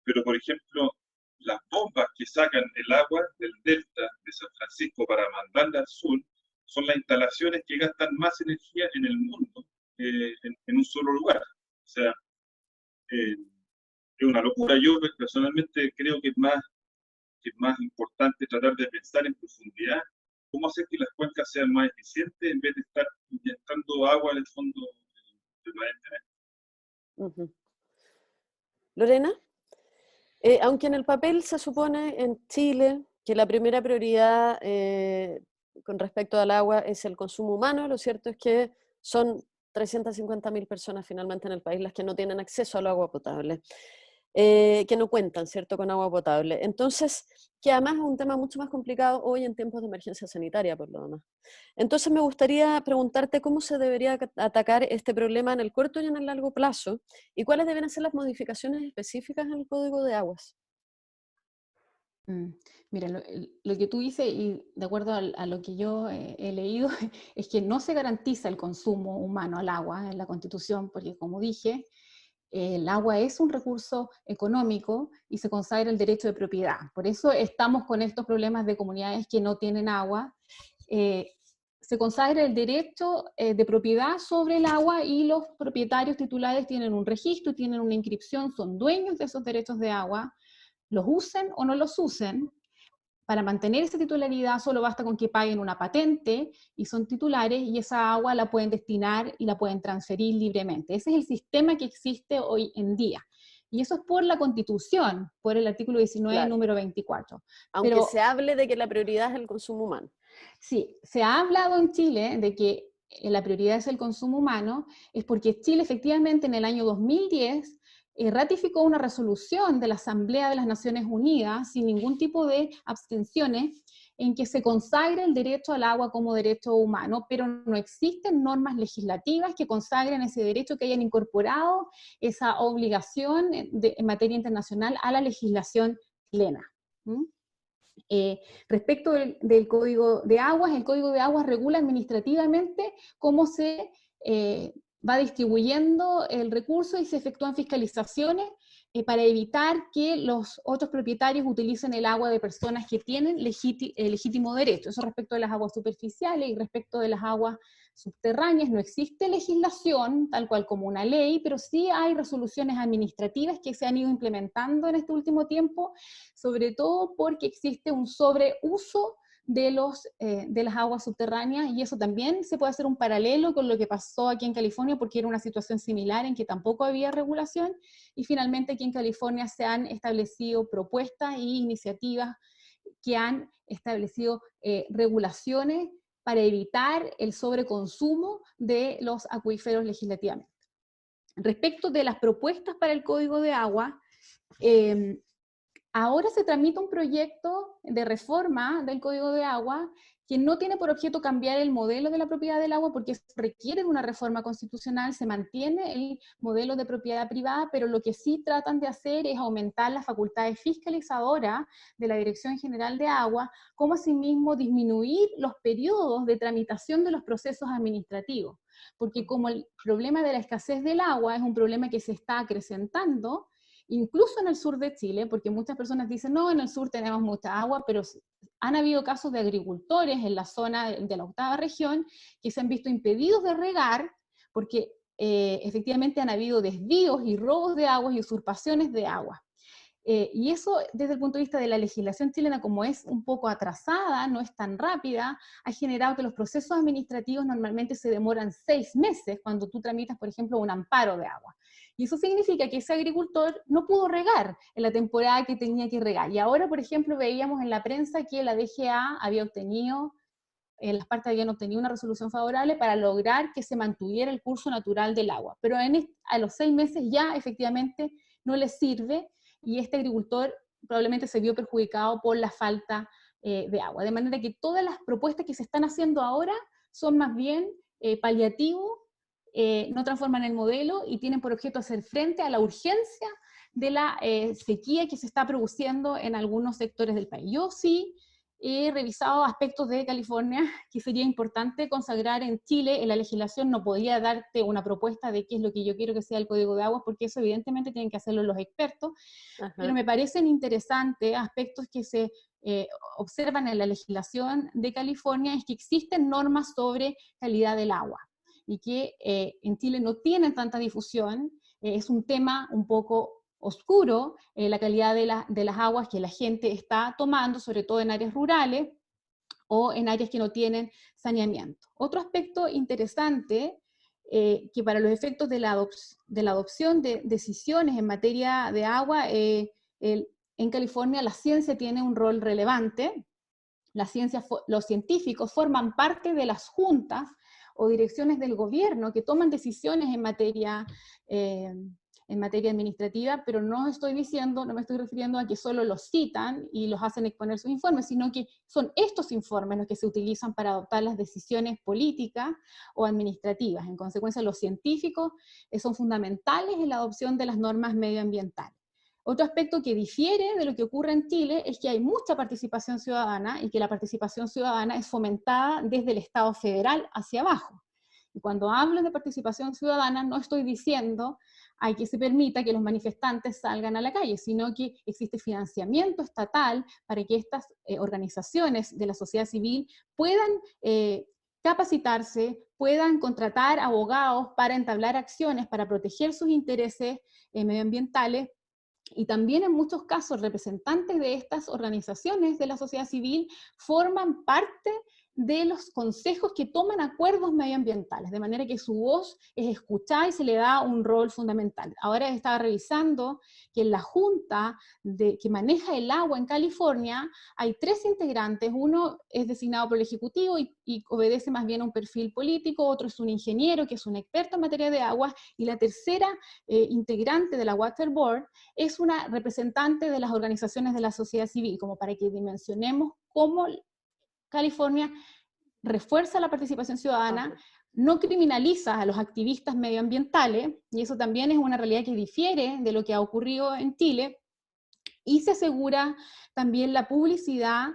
D: pero por ejemplo, las bombas que sacan el agua del delta de San Francisco para mandarla al sur son las instalaciones que gastan más energía en el mundo en un solo lugar. O sea, es una locura. Yo personalmente creo que es más importante tratar de pensar en profundidad cómo hacer que las cuencas sean más eficientes en vez de estar inyectando agua en el fondo permanentemente.
A: Lorena, aunque en el papel se supone en Chile que la primera prioridad con respecto al agua es el consumo humano, lo cierto es que son 350.000 personas finalmente en el país las que no tienen acceso al agua potable. que no cuentan, ¿cierto?, con agua potable. Entonces, que además es un tema mucho más complicado hoy en tiempos de emergencia sanitaria, por lo demás. Entonces, me gustaría preguntarte cómo se debería atacar este problema en el corto y en el largo plazo, y cuáles deben ser las modificaciones específicas en el Código de Aguas.
B: Mira, lo que tú dices, y de acuerdo a lo que yo he leído, es que no se garantiza el consumo humano al agua en la Constitución, porque como dije, el agua es un recurso económico y se consagra el derecho de propiedad. Por eso estamos con estos problemas de comunidades que no tienen agua. Se consagra el derecho de propiedad sobre el agua y los propietarios titulares tienen un registro, tienen una inscripción, son dueños de esos derechos de agua, los usen o no los usen. Para mantener esa titularidad solo basta con que paguen una patente y son titulares y esa agua la pueden destinar y la pueden transferir libremente. Ese es el sistema que existe hoy en día. Y eso es por la Constitución, por el artículo 19,
A: Claro.
B: número 24.
A: Aunque
B: Pero
A: se hable de que la prioridad es el consumo humano.
B: sí, se ha hablado en Chile de que la prioridad es el consumo humano, es porque Chile efectivamente en el año 2010 ratificó una resolución de la Asamblea de las Naciones Unidas sin ningún tipo de abstenciones en que se consagra el derecho al agua como derecho humano, pero no existen normas legislativas que consagren ese derecho, que hayan incorporado esa obligación en materia internacional a la legislación chilena. Respecto del Código de Aguas, el Código de Aguas regula administrativamente cómo se va distribuyendo el recurso y se efectúan fiscalizaciones para evitar que los otros propietarios utilicen el agua de personas que tienen legítimo derecho. Eso respecto de las aguas superficiales y respecto de las aguas subterráneas. No existe legislación tal cual como una ley, pero sí hay resoluciones administrativas que se han ido implementando en este último tiempo, sobre todo porque existe un sobreuso de las aguas subterráneas, y eso también se puede hacer un paralelo con lo que pasó aquí en California, porque era una situación similar en que tampoco había regulación, y finalmente aquí en California se han establecido propuestas e iniciativas que han establecido regulaciones para evitar el sobreconsumo de los acuíferos legislativamente. Respecto de las propuestas para el Código de Agua, ahora se tramita un proyecto de reforma del Código de Agua que no tiene por objeto cambiar el modelo de la propiedad del agua, porque requiere de una reforma constitucional, se mantiene el modelo de propiedad privada, pero lo que sí tratan de hacer es aumentar las facultades fiscalizadoras de la Dirección General de Agua, como asimismo disminuir los periodos de tramitación de los procesos administrativos, porque como el problema de la escasez del agua es un problema que se está acrecentando, incluso en el sur de Chile, porque muchas personas dicen, no, en el sur tenemos mucha agua, pero han habido casos de agricultores en la zona de la 8ª región que se han visto impedidos de regar porque efectivamente han habido desvíos y robos de agua y usurpaciones de agua. Y eso, desde el punto de vista de la legislación chilena, como es un poco atrasada, no es tan rápida, ha generado que los procesos administrativos normalmente se demoran 6 meses cuando tú tramitas, por ejemplo, un amparo de agua. Y eso significa que ese agricultor no pudo regar en la temporada que tenía que regar. Y ahora, por ejemplo, veíamos en la prensa que la DGA había obtenido, las partes habían obtenido una resolución favorable para lograr que se mantuviera el curso natural del agua. Pero a los 6 meses ya efectivamente no les sirve, y este agricultor probablemente se vio perjudicado por la falta de agua. De manera que todas las propuestas que se están haciendo ahora son más bien paliativos, no transforman el modelo y tienen por objeto hacer frente a la urgencia de la sequía que se está produciendo en algunos sectores del país. Yo sí he revisado aspectos de California que sería importante consagrar en Chile. En la legislación no podría darte una propuesta de qué es lo que yo quiero que sea el Código de Aguas, porque eso evidentemente tienen que hacerlo los expertos. Ajá. Pero me parecen interesantes aspectos que se observan en la legislación de California, es que existen normas sobre calidad del agua, y que en Chile no tienen tanta difusión. Es un tema un poco oscuro, la calidad de las aguas que la gente está tomando, sobre todo en áreas rurales o en áreas que no tienen saneamiento. Otro aspecto interesante, que para los efectos de la adopción de decisiones en materia de agua, en California la ciencia tiene un rol relevante. Los científicos forman parte de las juntas o direcciones del gobierno que toman decisiones en materia en materia administrativa, pero no me estoy refiriendo a que solo los citan y los hacen exponer sus informes, sino que son estos informes los que se utilizan para adoptar las decisiones políticas o administrativas. En consecuencia, los científicos son fundamentales en la adopción de las normas medioambientales. Otro aspecto que difiere de lo que ocurre en Chile es que hay mucha participación ciudadana y que la participación ciudadana es fomentada desde el Estado federal hacia abajo. Y cuando hablo de participación ciudadana, no estoy diciendo hay que se permita que los manifestantes salgan a la calle, sino que existe financiamiento estatal para que estas organizaciones de la sociedad civil puedan capacitarse, puedan contratar abogados para entablar acciones para proteger sus intereses medioambientales, y también en muchos casos representantes de estas organizaciones de la sociedad civil forman parte de los consejos que toman acuerdos medioambientales, de manera que su voz es escuchada y se le da un rol fundamental. Ahora estaba revisando que en la junta que maneja el agua en California hay 3 integrantes, uno es designado por el Ejecutivo y obedece más bien a un perfil político, otro es un ingeniero que es un experto en materia de aguas, y la tercera integrante de la Water Board es una representante de las organizaciones de la sociedad civil, como para que dimensionemos cómo California refuerza la participación ciudadana, no criminaliza a los activistas medioambientales, y eso también es una realidad que difiere de lo que ha ocurrido en Chile, y se asegura también la publicidad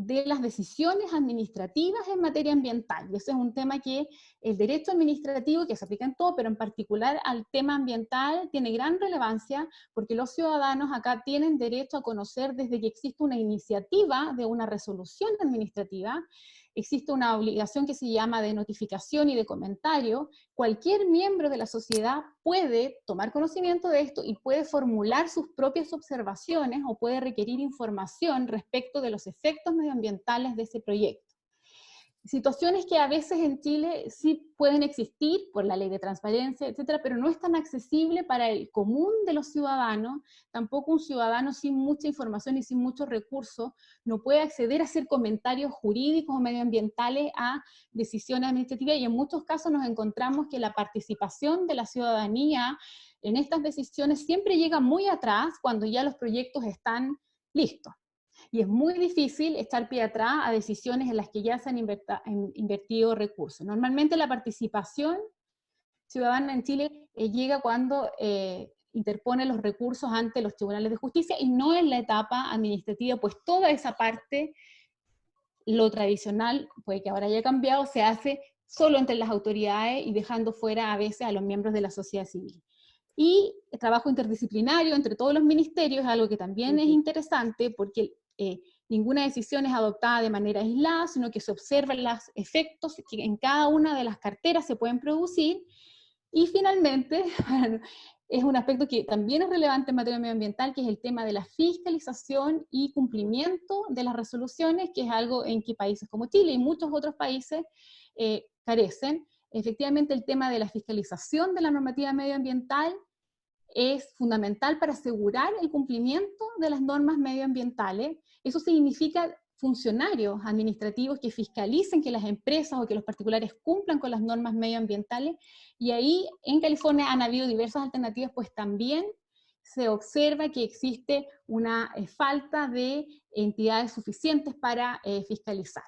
B: de las decisiones administrativas en materia ambiental. Y ese es un tema que el derecho administrativo, que se aplica en todo, pero en particular al tema ambiental, tiene gran relevancia, porque los ciudadanos acá tienen derecho a conocer desde que existe una iniciativa de una resolución administrativa, existe una obligación que se llama de notificación y de comentario. Cualquier miembro de la sociedad puede tomar conocimiento de esto y puede formular sus propias observaciones o puede requerir información respecto de los efectos medioambientales de ese proyecto. Situaciones que a veces en Chile sí pueden existir por la ley de transparencia, etcétera, pero no es tan accesible para el común de los ciudadanos. Tampoco un ciudadano sin mucha información y sin muchos recursos no puede acceder a hacer comentarios jurídicos o medioambientales a decisiones administrativas, y en muchos casos nos encontramos que la participación de la ciudadanía en estas decisiones siempre llega muy atrás cuando ya los proyectos están listos. Y es muy difícil echar pie atrás a decisiones en las que ya se han invertido recursos. Normalmente la participación ciudadana en Chile llega cuando interpone los recursos ante los tribunales de justicia y no en la etapa administrativa, pues toda esa parte, lo tradicional, puede que ahora haya cambiado, se hace solo entre las autoridades y dejando fuera a veces a los miembros de la sociedad civil. Y el trabajo interdisciplinario entre todos los ministerios es algo que también es interesante, porque ninguna decisión es adoptada de manera aislada, sino que se observan los efectos que en cada una de las carteras se pueden producir. Y finalmente, es un aspecto que también es relevante en materia medioambiental, que es el tema de la fiscalización y cumplimiento de las resoluciones, que es algo en que países como Chile y muchos otros países carecen. Efectivamente, el tema de la fiscalización de la normativa medioambiental es fundamental para asegurar el cumplimiento de las normas medioambientales. Eso significa funcionarios administrativos que fiscalicen que las empresas o que los particulares cumplan con las normas medioambientales, y ahí en California han habido diversas alternativas, pues también se observa que existe una falta de entidades suficientes para fiscalizar.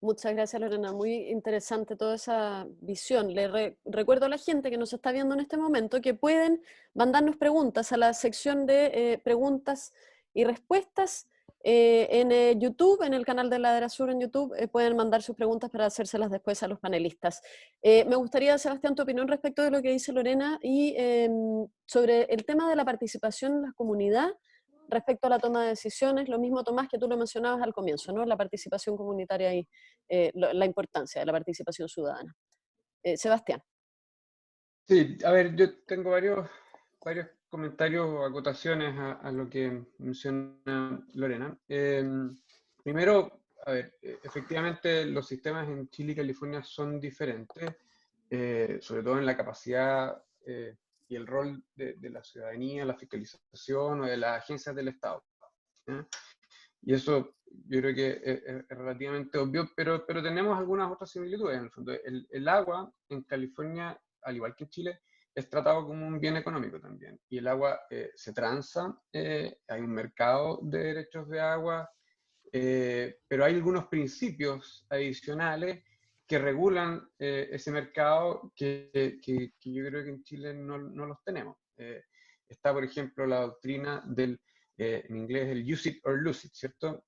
A: Muchas gracias, Lorena. Muy interesante toda esa visión. Le recuerdo a la gente que nos está viendo en este momento que pueden mandarnos preguntas a la sección de preguntas y respuestas en YouTube, en el canal de Ladera Sur en YouTube. Pueden mandar sus preguntas para hacérselas después a los panelistas. Me gustaría, Sebastián, tu opinión respecto de lo que dice Lorena y sobre el tema de la participación en la comunidad respecto a la toma de decisiones. Lo mismo, Tomás, que tú lo mencionabas al comienzo, ¿no? La participación comunitaria y la importancia de la participación ciudadana. Sebastián.
C: Sí, a ver, yo tengo varios comentarios o acotaciones a lo que menciona Lorena. Primero, a ver, efectivamente los sistemas en Chile y California son diferentes, sobre todo en la capacidad y el rol de la ciudadanía, la fiscalización o de las agencias del Estado, ¿sí? Y eso yo creo que es relativamente obvio, pero tenemos algunas otras similitudes. En el fondo, el agua en California, al igual que en Chile, es tratado como un bien económico también. Y el agua se transa, hay un mercado de derechos de agua, pero hay algunos principios adicionales que regulan ese mercado que yo creo que en Chile no los tenemos. Está, por ejemplo, la doctrina del, en inglés, el use it or lose it, ¿cierto?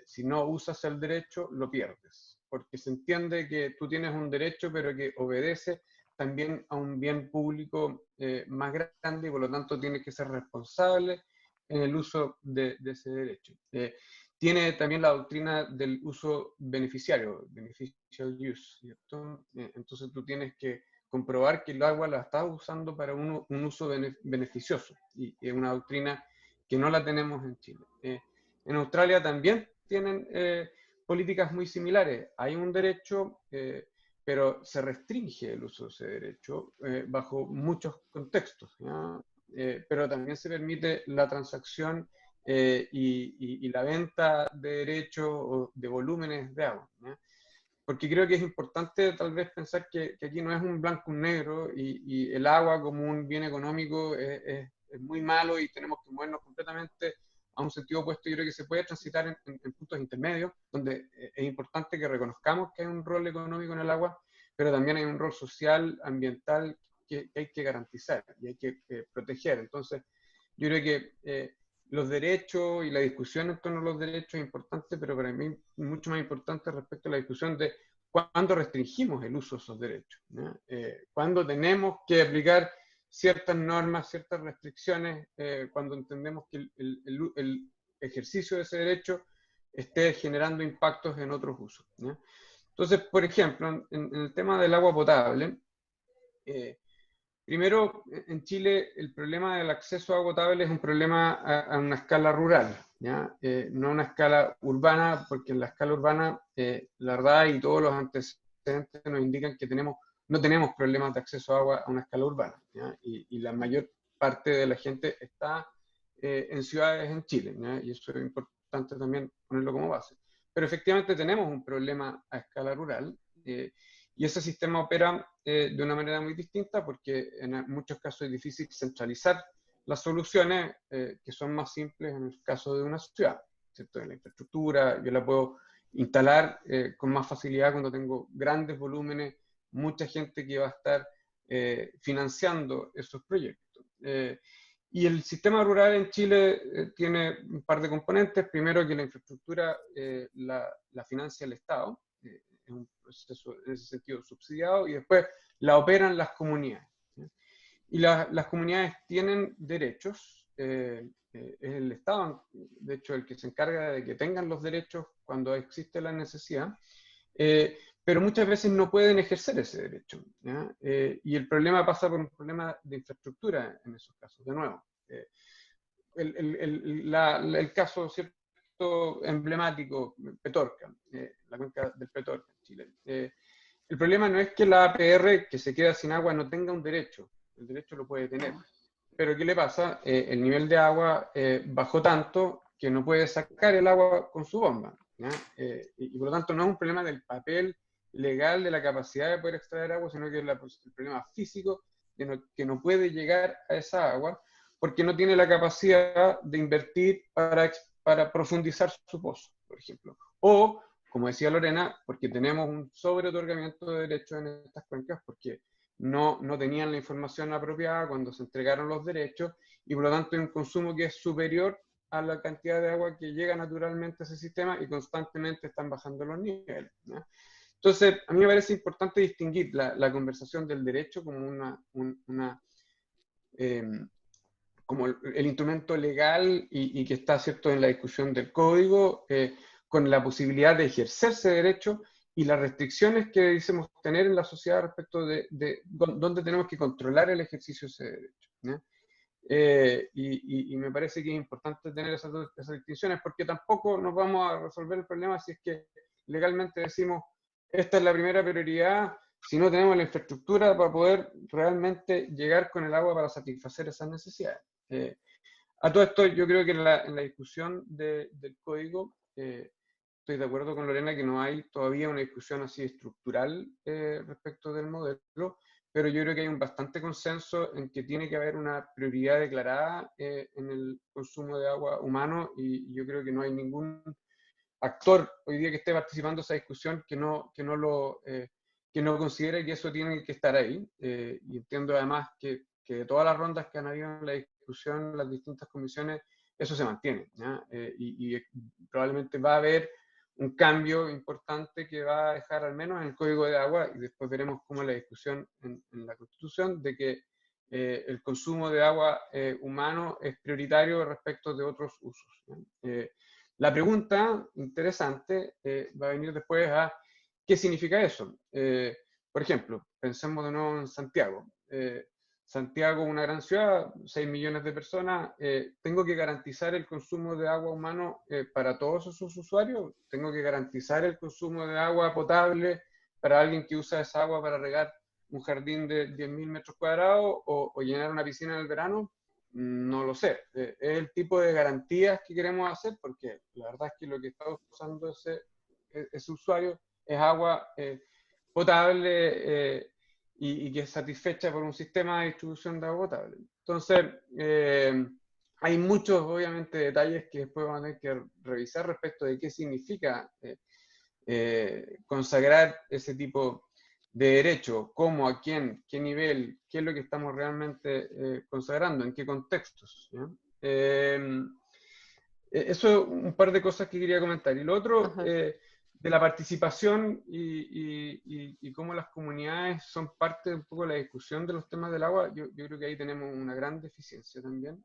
C: Si no usas el derecho, lo pierdes, porque se entiende que tú tienes un derecho, pero que obedece también a un bien público más grande y por lo tanto tienes que ser responsable en el uso de ese derecho. Tiene también la doctrina del uso beneficiario, beneficial use, ¿cierto? Entonces tú tienes que comprobar que el agua la estás usando para un uso beneficioso, y es una doctrina que no la tenemos en Chile. En Australia también tienen políticas muy similares. Hay un derecho, pero se restringe el uso de ese derecho bajo muchos contextos, ¿ya? Pero también se permite la transacción y la venta de derechos o de volúmenes de agua, ¿ya? Porque creo que es importante tal vez pensar que aquí no es un blanco y un negro, y el agua como un bien económico es muy malo y tenemos que movernos completamente a un sentido opuesto. Yo creo que se puede transitar en puntos intermedios, donde es importante que reconozcamos que hay un rol económico en el agua, pero también hay un rol social, ambiental, que hay que garantizar y hay que proteger. Entonces, yo creo que los derechos y la discusión en torno a los derechos es importante, pero para mí mucho más importante respecto a la discusión de cuándo restringimos el uso de esos derechos, ¿no? Cuándo tenemos que aplicar ciertas normas, ciertas restricciones, cuando entendemos que el ejercicio de ese derecho esté generando impactos en otros usos, ¿no? Entonces, por ejemplo, en el tema del agua potable, primero, en Chile el problema del acceso a agua potable es un problema a una escala rural, ¿ya? No a una escala urbana, porque en la escala urbana, la verdad y todos los antecedentes nos indican que no tenemos problemas de acceso a agua a una escala urbana, ¿ya? Y la mayor parte de la gente está en ciudades en Chile, ¿ya? Y eso es importante también ponerlo como base. Pero efectivamente tenemos un problema a escala rural, y ese sistema opera de una manera muy distinta, porque en muchos casos es difícil centralizar las soluciones que son más simples en el caso de una ciudad, ¿cierto? En la infraestructura yo la puedo instalar con más facilidad cuando tengo grandes volúmenes, mucha gente que va a estar financiando esos proyectos. Y el sistema rural en Chile tiene un par de componentes. Primero, que la infraestructura la financia el Estado, es un proceso en ese sentido subsidiado, y después la operan las comunidades, ¿sí? Y las comunidades tienen derechos, es el Estado, de hecho, el que se encarga de que tengan los derechos cuando existe la necesidad, pero muchas veces no pueden ejercer ese derecho, ¿ya? Y el problema pasa por un problema de infraestructura en esos casos, de nuevo. El caso, ¿cierto?, emblemático, Petorca, la cuenca del Petorca en Chile. El problema no es que la APR, que se queda sin agua, no tenga un derecho. El derecho lo puede tener. Pero ¿qué le pasa? El nivel de agua bajó tanto que no puede sacar el agua con su bomba, ¿ya? Y por lo tanto no es un problema del papel legal de la capacidad de poder extraer agua, sino que es el problema físico de que no puede llegar a esa agua porque no tiene la capacidad de invertir para profundizar su pozo, por ejemplo. O, como decía Lorena, porque tenemos un sobreotorgamiento de derechos en estas cuencas, porque no tenían la información apropiada cuando se entregaron los derechos, y por lo tanto hay un consumo que es superior a la cantidad de agua que llega naturalmente a ese sistema, y constantemente están bajando los niveles, ¿no? Entonces, a mí me parece importante distinguir la conversación del derecho como como el instrumento legal y que está, ¿cierto?, en la discusión del código, con la posibilidad de ejercerse derecho y las restricciones que decimos tener en la sociedad respecto de dónde tenemos que controlar el ejercicio de ese derecho, ¿no? Y me parece que es importante tener esas distinciones, porque tampoco nos vamos a resolver el problema si es que legalmente decimos esta es la primera prioridad, si no tenemos la infraestructura para poder realmente llegar con el agua para satisfacer esas necesidades. A todo esto, yo creo que en la discusión del código, estoy de acuerdo con Lorena que no hay todavía una discusión así estructural respecto del modelo, pero yo creo que hay un bastante consenso en que tiene que haber una prioridad declarada en el consumo de agua humano, y yo creo que no hay ningún actor hoy día que esté participando en esa discusión que no considere que eso tiene que estar ahí. Y entiendo además que de todas las rondas que han habido en la discusión, las distintas comisiones, eso se mantiene, ¿ya? Y probablemente va a haber un cambio importante que va a dejar al menos en el Código de Agua, y después veremos cómo la discusión en la Constitución, de que el consumo de agua humano es prioritario respecto de otros usos, ¿no? La pregunta interesante va a venir después a qué significa eso. Por ejemplo, pensemos de nuevo en Santiago. Santiago, una gran ciudad, 6 millones de personas. ¿Tengo que garantizar el consumo de agua humano para todos esos usuarios? ¿Tengo que garantizar el consumo de agua potable para alguien que usa esa agua para regar un jardín de 10.000 metros cuadrados o llenar una piscina en el verano? No lo sé. Es el tipo de garantías que queremos hacer, porque la verdad es que lo que está usando ese usuario es agua potable y que es satisfecha por un sistema de distribución de agua potable. Entonces, hay muchos, obviamente, detalles que después vamos a tener que revisar respecto de qué significa consagrar ese tipo de derecho, cómo, a quién, qué nivel, qué es lo que estamos realmente consagrando, en qué contextos, ¿ya? Eso es un par de cosas que quería comentar. Y lo otro, de la participación y cómo las comunidades son parte un poco de la discusión de los temas del agua, yo creo que ahí tenemos una gran deficiencia también.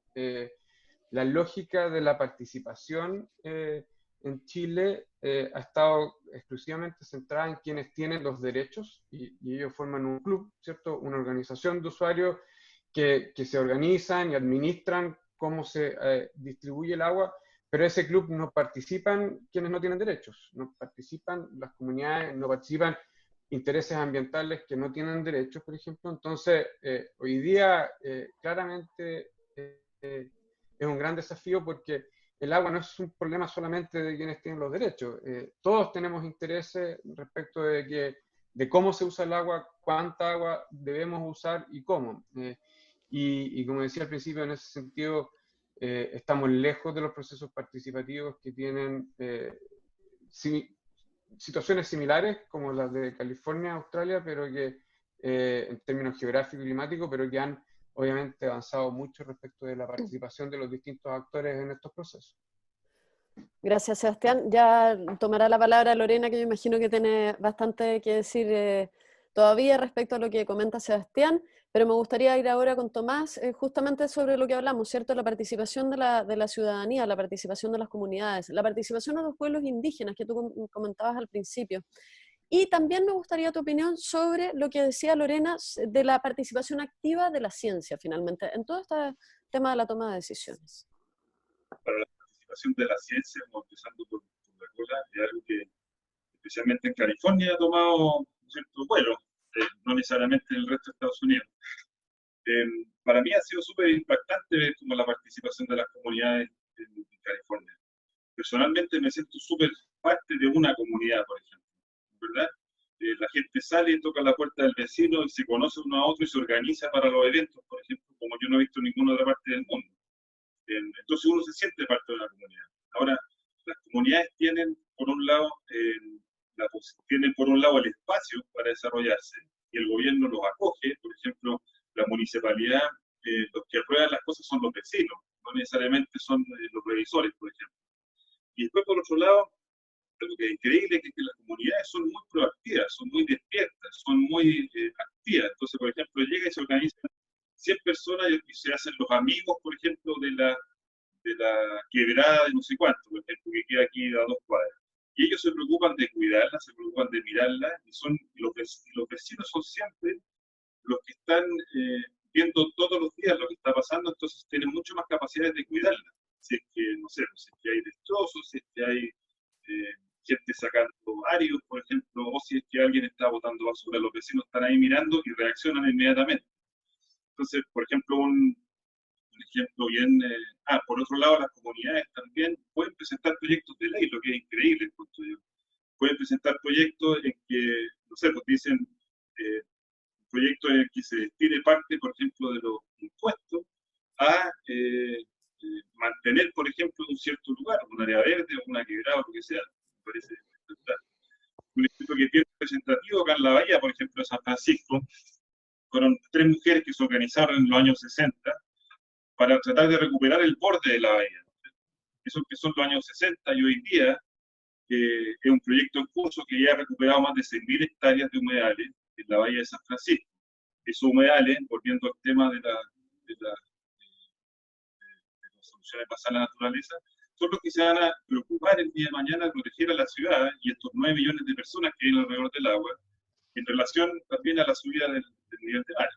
C: La lógica de la participación en Chile ha estado exclusivamente centrada en quienes tienen los derechos, y ellos forman un club, ¿cierto? Una organización de usuarios que se organizan y administran cómo se distribuye el agua, pero ese club no participan quienes no tienen derechos, no participan las comunidades, no participan intereses ambientales que no tienen derechos, por ejemplo. Entonces, hoy día claramente es un gran desafío, porque el agua no es un problema solamente de quienes tienen los derechos. Todos tenemos intereses respecto de cómo se usa el agua, cuánta agua debemos usar y cómo. Y como decía al principio, en ese sentido, estamos lejos de los procesos participativos que tienen situaciones similares como las de California, Australia, pero que en términos geográficos y climáticos, pero que han obviamente avanzado mucho respecto de la participación de los distintos actores en estos procesos.
A: Gracias, Sebastián. Ya tomará la palabra Lorena, que yo imagino que tiene bastante que decir todavía respecto a lo que comenta Sebastián, pero me gustaría ir ahora con Tomás, justamente sobre lo que hablamos, ¿cierto? La participación de la ciudadanía, la participación de las comunidades, la participación de los pueblos indígenas que tú comentabas al principio. Y también me gustaría tu opinión sobre lo que decía Lorena de la participación activa de la ciencia, finalmente, en todo este tema de la toma de decisiones.
D: Para la participación de la ciencia, empezando por la cola, es algo que especialmente en California ha tomado cierto vuelo, no necesariamente en el resto de Estados Unidos. Para mí ha sido súper impactante ver cómo la participación de las comunidades en California. Personalmente me siento súper parte de una comunidad, por ejemplo, ¿verdad? La gente sale, toca la puerta del vecino y se conoce uno a otro y se organiza para los eventos, por ejemplo, como yo no he visto en ninguna otra parte del mundo. Entonces uno se siente parte de una comunidad. Ahora, las comunidades tienen, por un lado, el espacio para desarrollarse y el gobierno los acoge. Por ejemplo, la municipalidad, los que aprueban las cosas son los vecinos, no necesariamente son los revisores, por ejemplo. Y después, por otro lado, lo que es increíble es que las comunidades son muy proactivas, son muy despiertas, son muy activas. Entonces, por ejemplo, llega y se organizan 100 personas y se hacen los amigos, por ejemplo, de la quebrada de no sé cuánto, por ejemplo, que queda aquí a 2 cuadras. Y ellos se preocupan de cuidarla, se preocupan de mirarla, y los vecinos son siempre los que están viendo todos los días lo que está pasando, entonces tienen mucho más capacidades de cuidarla. Si es que, no sé, si es que hay destrozos, si es que hay gente sacando áridos, por ejemplo, o si es que alguien está botando basura, los vecinos están ahí mirando y reaccionan inmediatamente. Entonces, por ejemplo, un ejemplo bien... por otro lado, las comunidades también pueden presentar proyectos de ley, lo que es increíble, encuentro yo. Pueden presentar proyectos en que, no sé, pues dicen, proyecto en el que se destine parte, por ejemplo, de los impuestos a mantener, por ejemplo, un cierto lugar, un área verde o una quebrada o lo que sea. Me parece espectacular. Un ejemplo que es bien representativo acá en la bahía, por ejemplo, de San Francisco, fueron 3 mujeres que se organizaron en los años 60 para tratar de recuperar el borde de la bahía. Eso empezó en los años 60 y hoy día es un proyecto en curso que ya ha recuperado más de 6.000 hectáreas de humedales en la bahía de San Francisco. Esos humedales, volviendo al tema de las soluciones basadas en la naturaleza, son los que se van a preocupar el día de mañana de proteger a la ciudad y estos 9 millones de personas que viven alrededor del agua, en relación también a la subida del nivel del mar.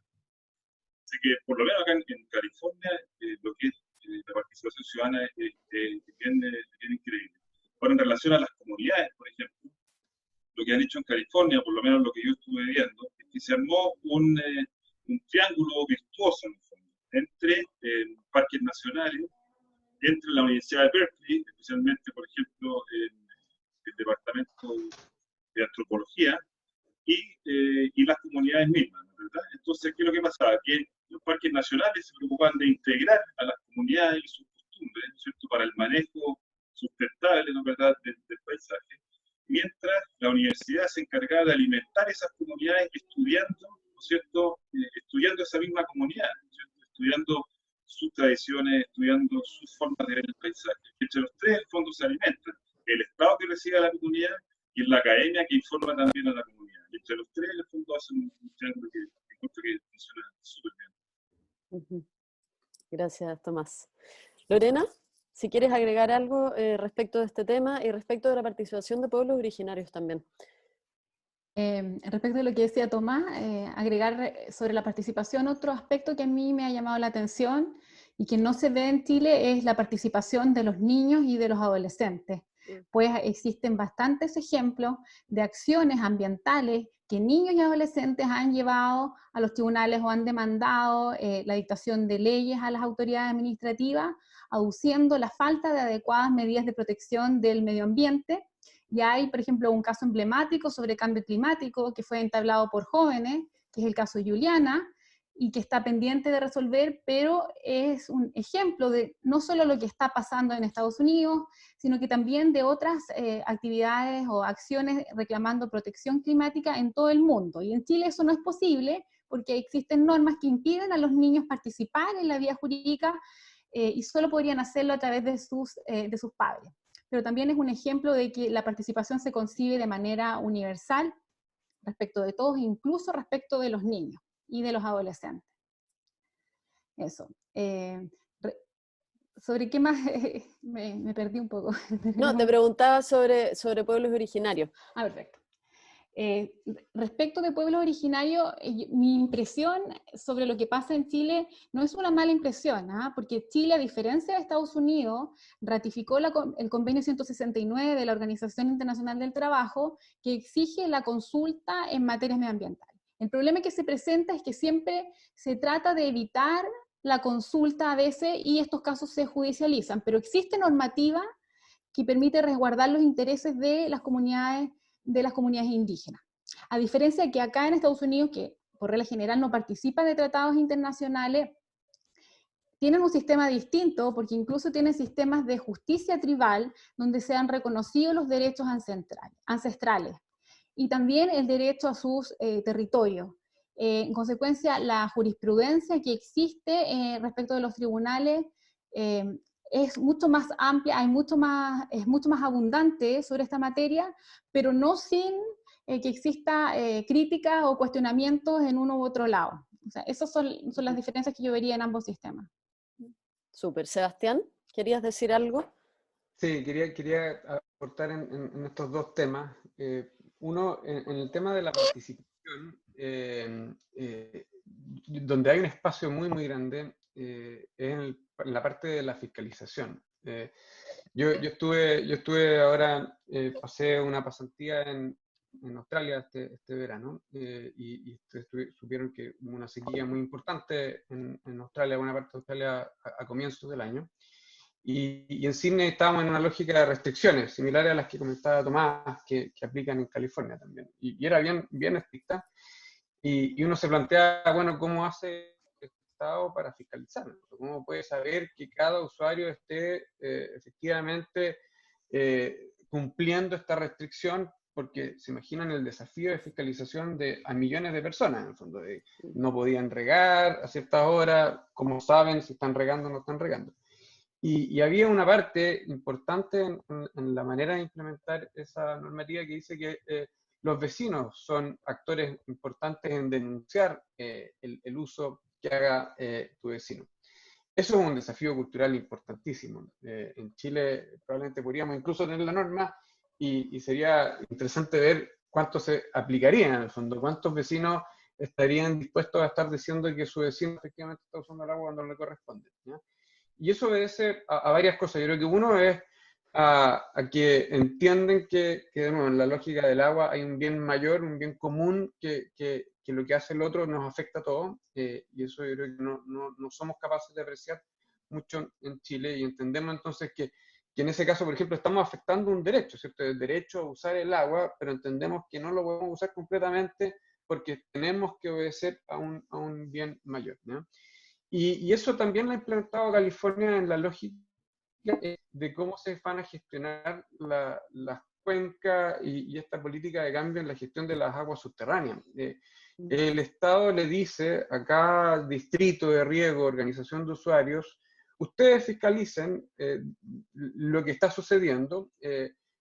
D: Así que, por lo menos acá en California, lo que es la participación ciudadana es bien increíble. Ahora, en relación a las comunidades, por ejemplo, lo que han hecho en California, por lo menos lo que yo estuve viendo, es que se armó un triángulo virtuoso, en el fondo, entre parques nacionales, entre la Universidad de Berkeley, especialmente, por ejemplo, el Departamento de Antropología, y las comunidades mismas, ¿verdad? Entonces, ¿qué es lo que pasaba? Que los parques nacionales se preocupan de integrar a las comunidades y sus costumbres, ¿no es cierto?, para el manejo sustentable, ¿no es verdad?, del paisaje, mientras la universidad se encargaba de alimentar esas comunidades estudiando, ¿no es cierto?, estudiando esa misma comunidad, ¿no es cierto?, estudiando sus tradiciones, estudiando sus formas de ver el paisaje. Entre los tres, en el fondo, se alimentan. El Estado que recibe a la comunidad y la academia que informa también a la comunidad. Y entre los tres, en el fondo, hacen un triángulo que encuentro que funciona súper bien.
A: Gracias, Tomás. Lorena, si quieres agregar algo respecto de este tema y respecto de la participación de pueblos originarios también.
B: Respecto de lo que decía Tomás, agregar sobre la participación, otro aspecto que a mí me ha llamado la atención y que no se ve en Chile es la participación de los niños y de los adolescentes. Pues existen bastantes ejemplos de acciones ambientales que niños y adolescentes han llevado a los tribunales o han demandado la dictación de leyes a las autoridades administrativas, aduciendo la falta de adecuadas medidas de protección del medio ambiente. Y hay, por ejemplo, un caso emblemático sobre cambio climático que fue entablado por jóvenes, que es el caso Juliana, y que está pendiente de resolver, pero es un ejemplo de no solo lo que está pasando en Estados Unidos, sino que también de otras actividades o acciones reclamando protección climática en todo el mundo. Y en Chile eso no es posible porque existen normas que impiden a los niños participar en la vía jurídica y solo podrían hacerlo a través de sus padres. Pero también es un ejemplo de que la participación se concibe de manera universal respecto de todos, incluso respecto de los niños y de los adolescentes. Eso. ¿Sobre qué más? Me perdí un poco.
A: No, te preguntaba sobre pueblos originarios.
B: Ah, perfecto. Respecto de pueblos originarios, mi impresión sobre lo que pasa en Chile no es una mala impresión, porque Chile, a diferencia de Estados Unidos, ratificó el convenio 169 de la Organización Internacional del Trabajo, que exige la consulta en materias medioambientales. El problema que se presenta es que siempre se trata de evitar la consulta a veces y estos casos se judicializan, pero existe normativa que permite resguardar los intereses de las comunidades indígenas. A diferencia de que acá en Estados Unidos, que por regla general no participan de tratados internacionales, tienen un sistema distinto porque incluso tienen sistemas de justicia tribal donde se han reconocido los derechos ancestrales y también el derecho a sus territorios. En consecuencia, la jurisprudencia que existe respecto de los tribunales es mucho más amplia, es mucho más abundante sobre esta materia, pero no sin que exista críticas o cuestionamientos en uno u otro lado. O sea, esas son las diferencias que yo vería en ambos sistemas.
A: Súper. Sebastián, ¿querías decir algo?
C: Sí, quería aportar en estos dos temas. Uno, en el tema de la participación, donde hay un espacio muy, muy grande, es en la parte de la fiscalización. Yo estuve ahora, pasé una pasantía en Australia este verano, y supieron que hubo una sequía muy importante en Australia, buena parte de Australia a comienzos del año. Y en Sydney estábamos en una lógica de restricciones, similares a las que comentaba Tomás, que aplican en California también. Y era bien estricta. Y uno se plantea, bueno, ¿cómo hace el Estado para fiscalizarlo? ¿Cómo puede saber que cada usuario esté efectivamente cumpliendo esta restricción? Porque se imaginan el desafío de fiscalización a millones de personas, en el fondo, de no podían regar a ciertas horas, ¿cómo saben si están regando o no están regando? Y había una parte importante en la manera de implementar esa normativa que dice que los vecinos son actores importantes en denunciar el uso que haga tu vecino. Eso es un desafío cultural importantísimo. En Chile probablemente podríamos incluso tener la norma y sería interesante ver cuánto se aplicaría en el fondo, cuántos vecinos estarían dispuestos a estar diciendo que su vecino efectivamente está usando el agua cuando no le corresponde, ¿ya? Y eso obedece a varias cosas. Yo creo que uno es a que entienden que de nuevo, en la lógica del agua hay un bien mayor, un bien común, que lo que hace el otro nos afecta a todos. Y eso yo creo que no somos capaces de apreciar mucho en Chile. Y entendemos entonces que en ese caso, por ejemplo, estamos afectando un derecho, ¿cierto? El derecho a usar el agua, pero entendemos que no lo podemos usar completamente porque tenemos que obedecer a un bien mayor, ¿no? Y eso también lo ha implementado California en la lógica de cómo se van a gestionar las cuencas y esta política de cambio en la gestión de las aguas subterráneas. El Estado le dice a cada distrito de riego, organización de usuarios, ustedes fiscalicen lo que está sucediendo,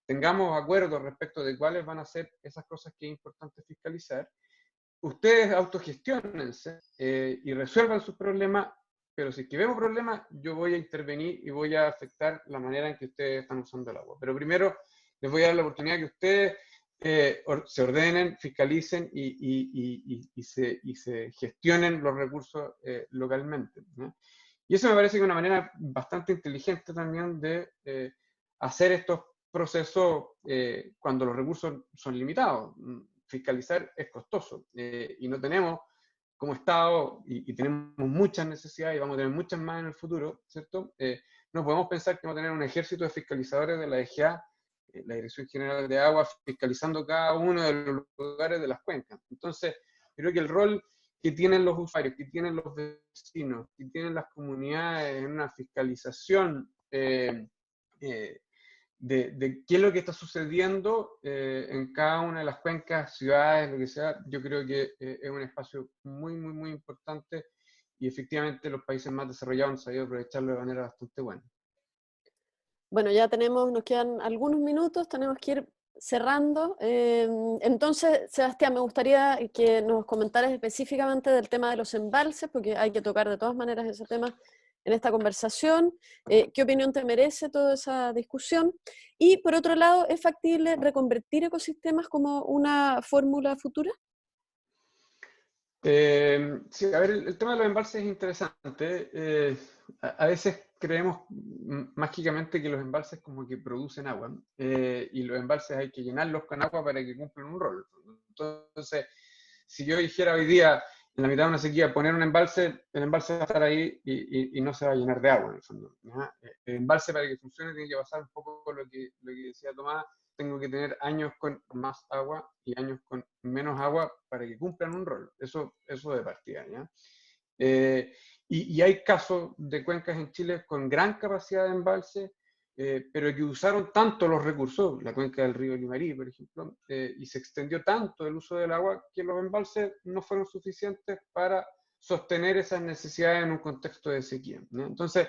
C: tengamos acuerdos respecto de cuáles van a ser esas cosas que es importante fiscalizar, ustedes autogestionense y resuelvan sus problemas, pero si es que vemos problemas, yo voy a intervenir y voy a afectar la manera en que ustedes están usando el agua. Pero primero les voy a dar la oportunidad que ustedes se ordenen, fiscalicen y se gestionen los recursos localmente, ¿no? Y eso me parece que es una manera bastante inteligente también de hacer estos procesos cuando los recursos son limitados. Fiscalizar es costoso y no tenemos como Estado, y tenemos muchas necesidades y vamos a tener muchas más en el futuro, ¿cierto? No podemos pensar que vamos a tener un ejército de fiscalizadores de la DGA, la Dirección General de Agua, fiscalizando cada uno de los lugares de las cuencas. Entonces, creo que el rol que tienen los usuarios, que tienen los vecinos, que tienen las comunidades en una fiscalización de qué es lo que está sucediendo en cada una de las cuencas, ciudades, lo que sea, yo creo que es un espacio muy, muy, muy importante y efectivamente los países más desarrollados han sabido aprovecharlo de manera bastante buena.
A: Bueno, ya nos quedan algunos minutos, tenemos que ir cerrando. Entonces, Sebastián, me gustaría que nos comentaras específicamente del tema de los embalses, porque hay que tocar de todas maneras ese tema en esta conversación. ¿Qué opinión te merece toda esa discusión? Y por otro lado, ¿es factible reconvertir ecosistemas como una fórmula futura?
C: Sí, a ver, el tema de los embalses es interesante. A veces creemos mágicamente que los embalses como que producen agua y los embalses hay que llenarlos con agua para que cumplan un rol. Entonces, si yo dijera hoy día, en la mitad de una sequía, poner un embalse, el embalse va a estar ahí y no se va a llenar de agua en el fondo, ¿no? El embalse para que funcione tiene que pasar un poco lo que decía Tomás, tengo que tener años con más agua y años con menos agua para que cumplan un rol. Eso de partida, ¿ya? Y hay casos de cuencas en Chile con gran capacidad de embalse, pero que usaron tanto los recursos, la cuenca del río Limarí, por ejemplo, y se extendió tanto el uso del agua que los embalses no fueron suficientes para sostener esas necesidades en un contexto de sequía, ¿no? Entonces,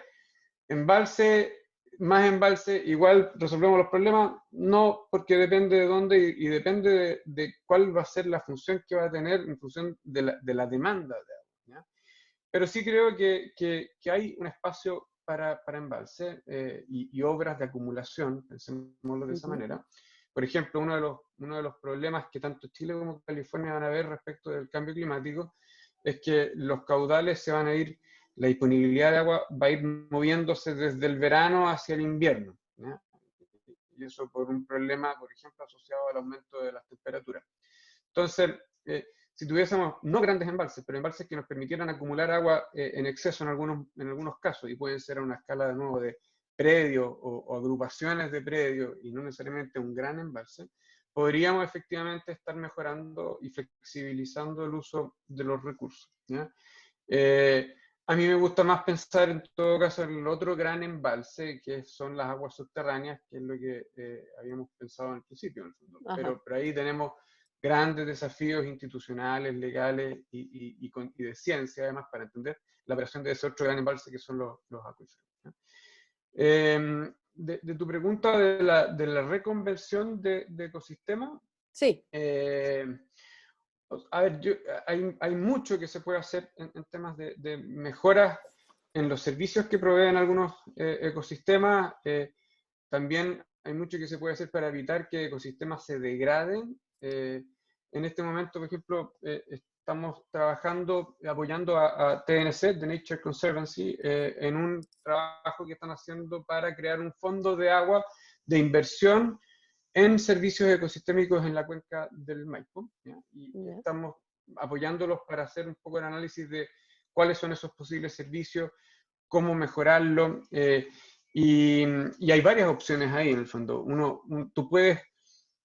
C: más embalse, igual resolvemos los problemas, no, porque depende de dónde y depende de cuál va a ser la función que va a tener en función de la demanda de agua, ¿ya? Pero sí creo que hay un espacio para embalse y obras de acumulación, pensémoslo de esa manera. Por ejemplo, uno de los problemas que tanto Chile como California van a ver respecto del cambio climático es que los caudales se van a ir, la disponibilidad de agua va a ir moviéndose desde el verano hacia el invierno, ¿ya? Y eso por un problema, por ejemplo, asociado al aumento de las temperaturas. Entonces, si tuviésemos, no grandes embalses, pero embalses que nos permitieran acumular agua en exceso en algunos casos, y pueden ser a una escala de nuevo de predios o agrupaciones de predios, y no necesariamente un gran embalse, podríamos efectivamente estar mejorando y flexibilizando el uso de los recursos, ¿ya? A mí me gusta más pensar en todo caso en el otro gran embalse, que son las aguas subterráneas, que es lo que habíamos pensado al principio, en el fondo. Pero ahí tenemos grandes desafíos institucionales, legales y de ciencia, además, para entender la operación de ese otro gran embalse que son los acuíferos, ¿no? De tu pregunta de la reconversión de ecosistemas,
A: Sí.
C: A ver, hay mucho que se puede hacer en temas de mejoras en los servicios que proveen algunos ecosistemas. También hay mucho que se puede hacer para evitar que ecosistemas se degraden. En este momento, por ejemplo, estamos trabajando, apoyando a TNC, The Nature Conservancy, en un trabajo que están haciendo para crear un fondo de agua de inversión en servicios ecosistémicos en la cuenca del Maipo, ¿ya? Y estamos apoyándolos para hacer un poco el análisis de cuáles son esos posibles servicios, cómo mejorarlo, y hay varias opciones ahí en el fondo. Tú puedes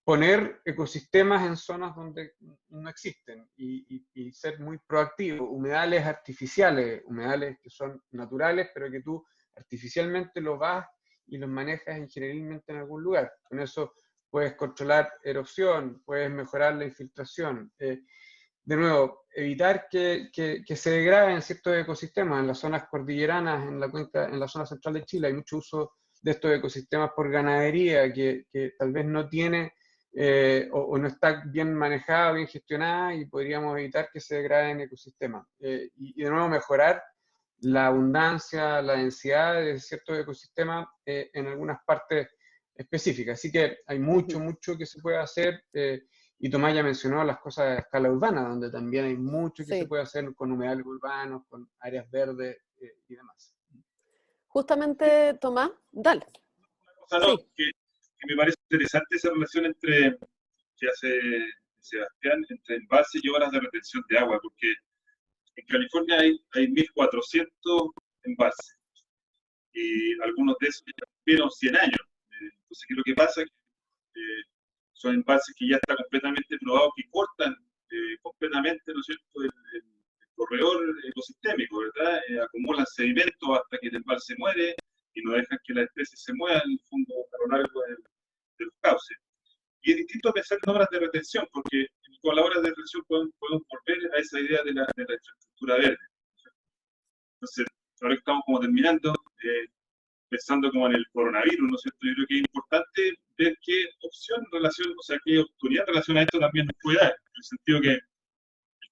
C: poner ecosistemas en zonas donde no existen y ser muy proactivo, humedales artificiales, humedales que son naturales, pero que tú artificialmente los vas y los manejas ingenierilmente en algún lugar. Con eso puedes controlar erosión, puedes mejorar la infiltración. De nuevo, evitar que se degraden ciertos ecosistemas. En las zonas cordilleranas, en la cuenca, en la zona central de Chile, hay mucho uso de estos ecosistemas por ganadería que tal vez no tiene o no está bien manejada, bien gestionada, y podríamos evitar que se degraden ecosistemas. Y de nuevo, mejorar la abundancia, la densidad de ciertos ecosistemas en algunas partes específicas. Así que hay mucho que se puede hacer. Y Tomás ya mencionó las cosas a escala urbana, donde también hay mucho que se puede hacer con humedales urbanos, con áreas verdes y demás.
A: Justamente, Tomás, dale.
D: Una cosa, ¿no? Que me parece interesante esa relación que hace Sebastián entre embalse y obras de retención de agua, porque en California hay 1.400 embalses y algunos de esos ya tuvieron 100 años. Entonces, ¿qué es lo que pasa? Son embalses que ya están completamente probados, que cortan completamente, ¿no es cierto?, el corredor ecosistémico, ¿verdad? Acumulan sedimentos hasta que el embalse muere y no dejan que las especies se muevan en el fondo a lo largo de los cauces. Y es distinto pensar en obras de retención, porque con las obras de retención podemos volver a esa idea de la infraestructura verde. Entonces, ahora que estamos como terminando, pensando como en el coronavirus, ¿no es cierto? Yo creo que es importante ver qué opción en relación, o sea, qué autoridad en relación a esto también nos puede dar, en el sentido que el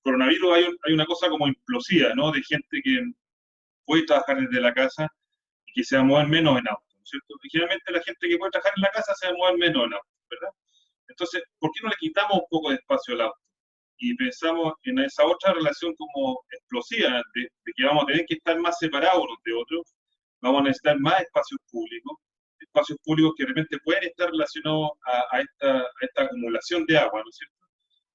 D: coronavirus hay una cosa como implosiva, ¿no? De gente que puede trabajar desde la casa y que se va a mover menos en auto, ¿no es cierto? Y generalmente la gente que puede trabajar en la casa se va a mover menos en auto, ¿verdad? Entonces, ¿por qué no le quitamos un poco de espacio al auto? Y pensamos en esa otra relación como explosiva, de que vamos a tener que estar más separados unos de otros, vamos a necesitar más espacios públicos que de repente pueden estar relacionados a esta acumulación de agua, ¿no es cierto?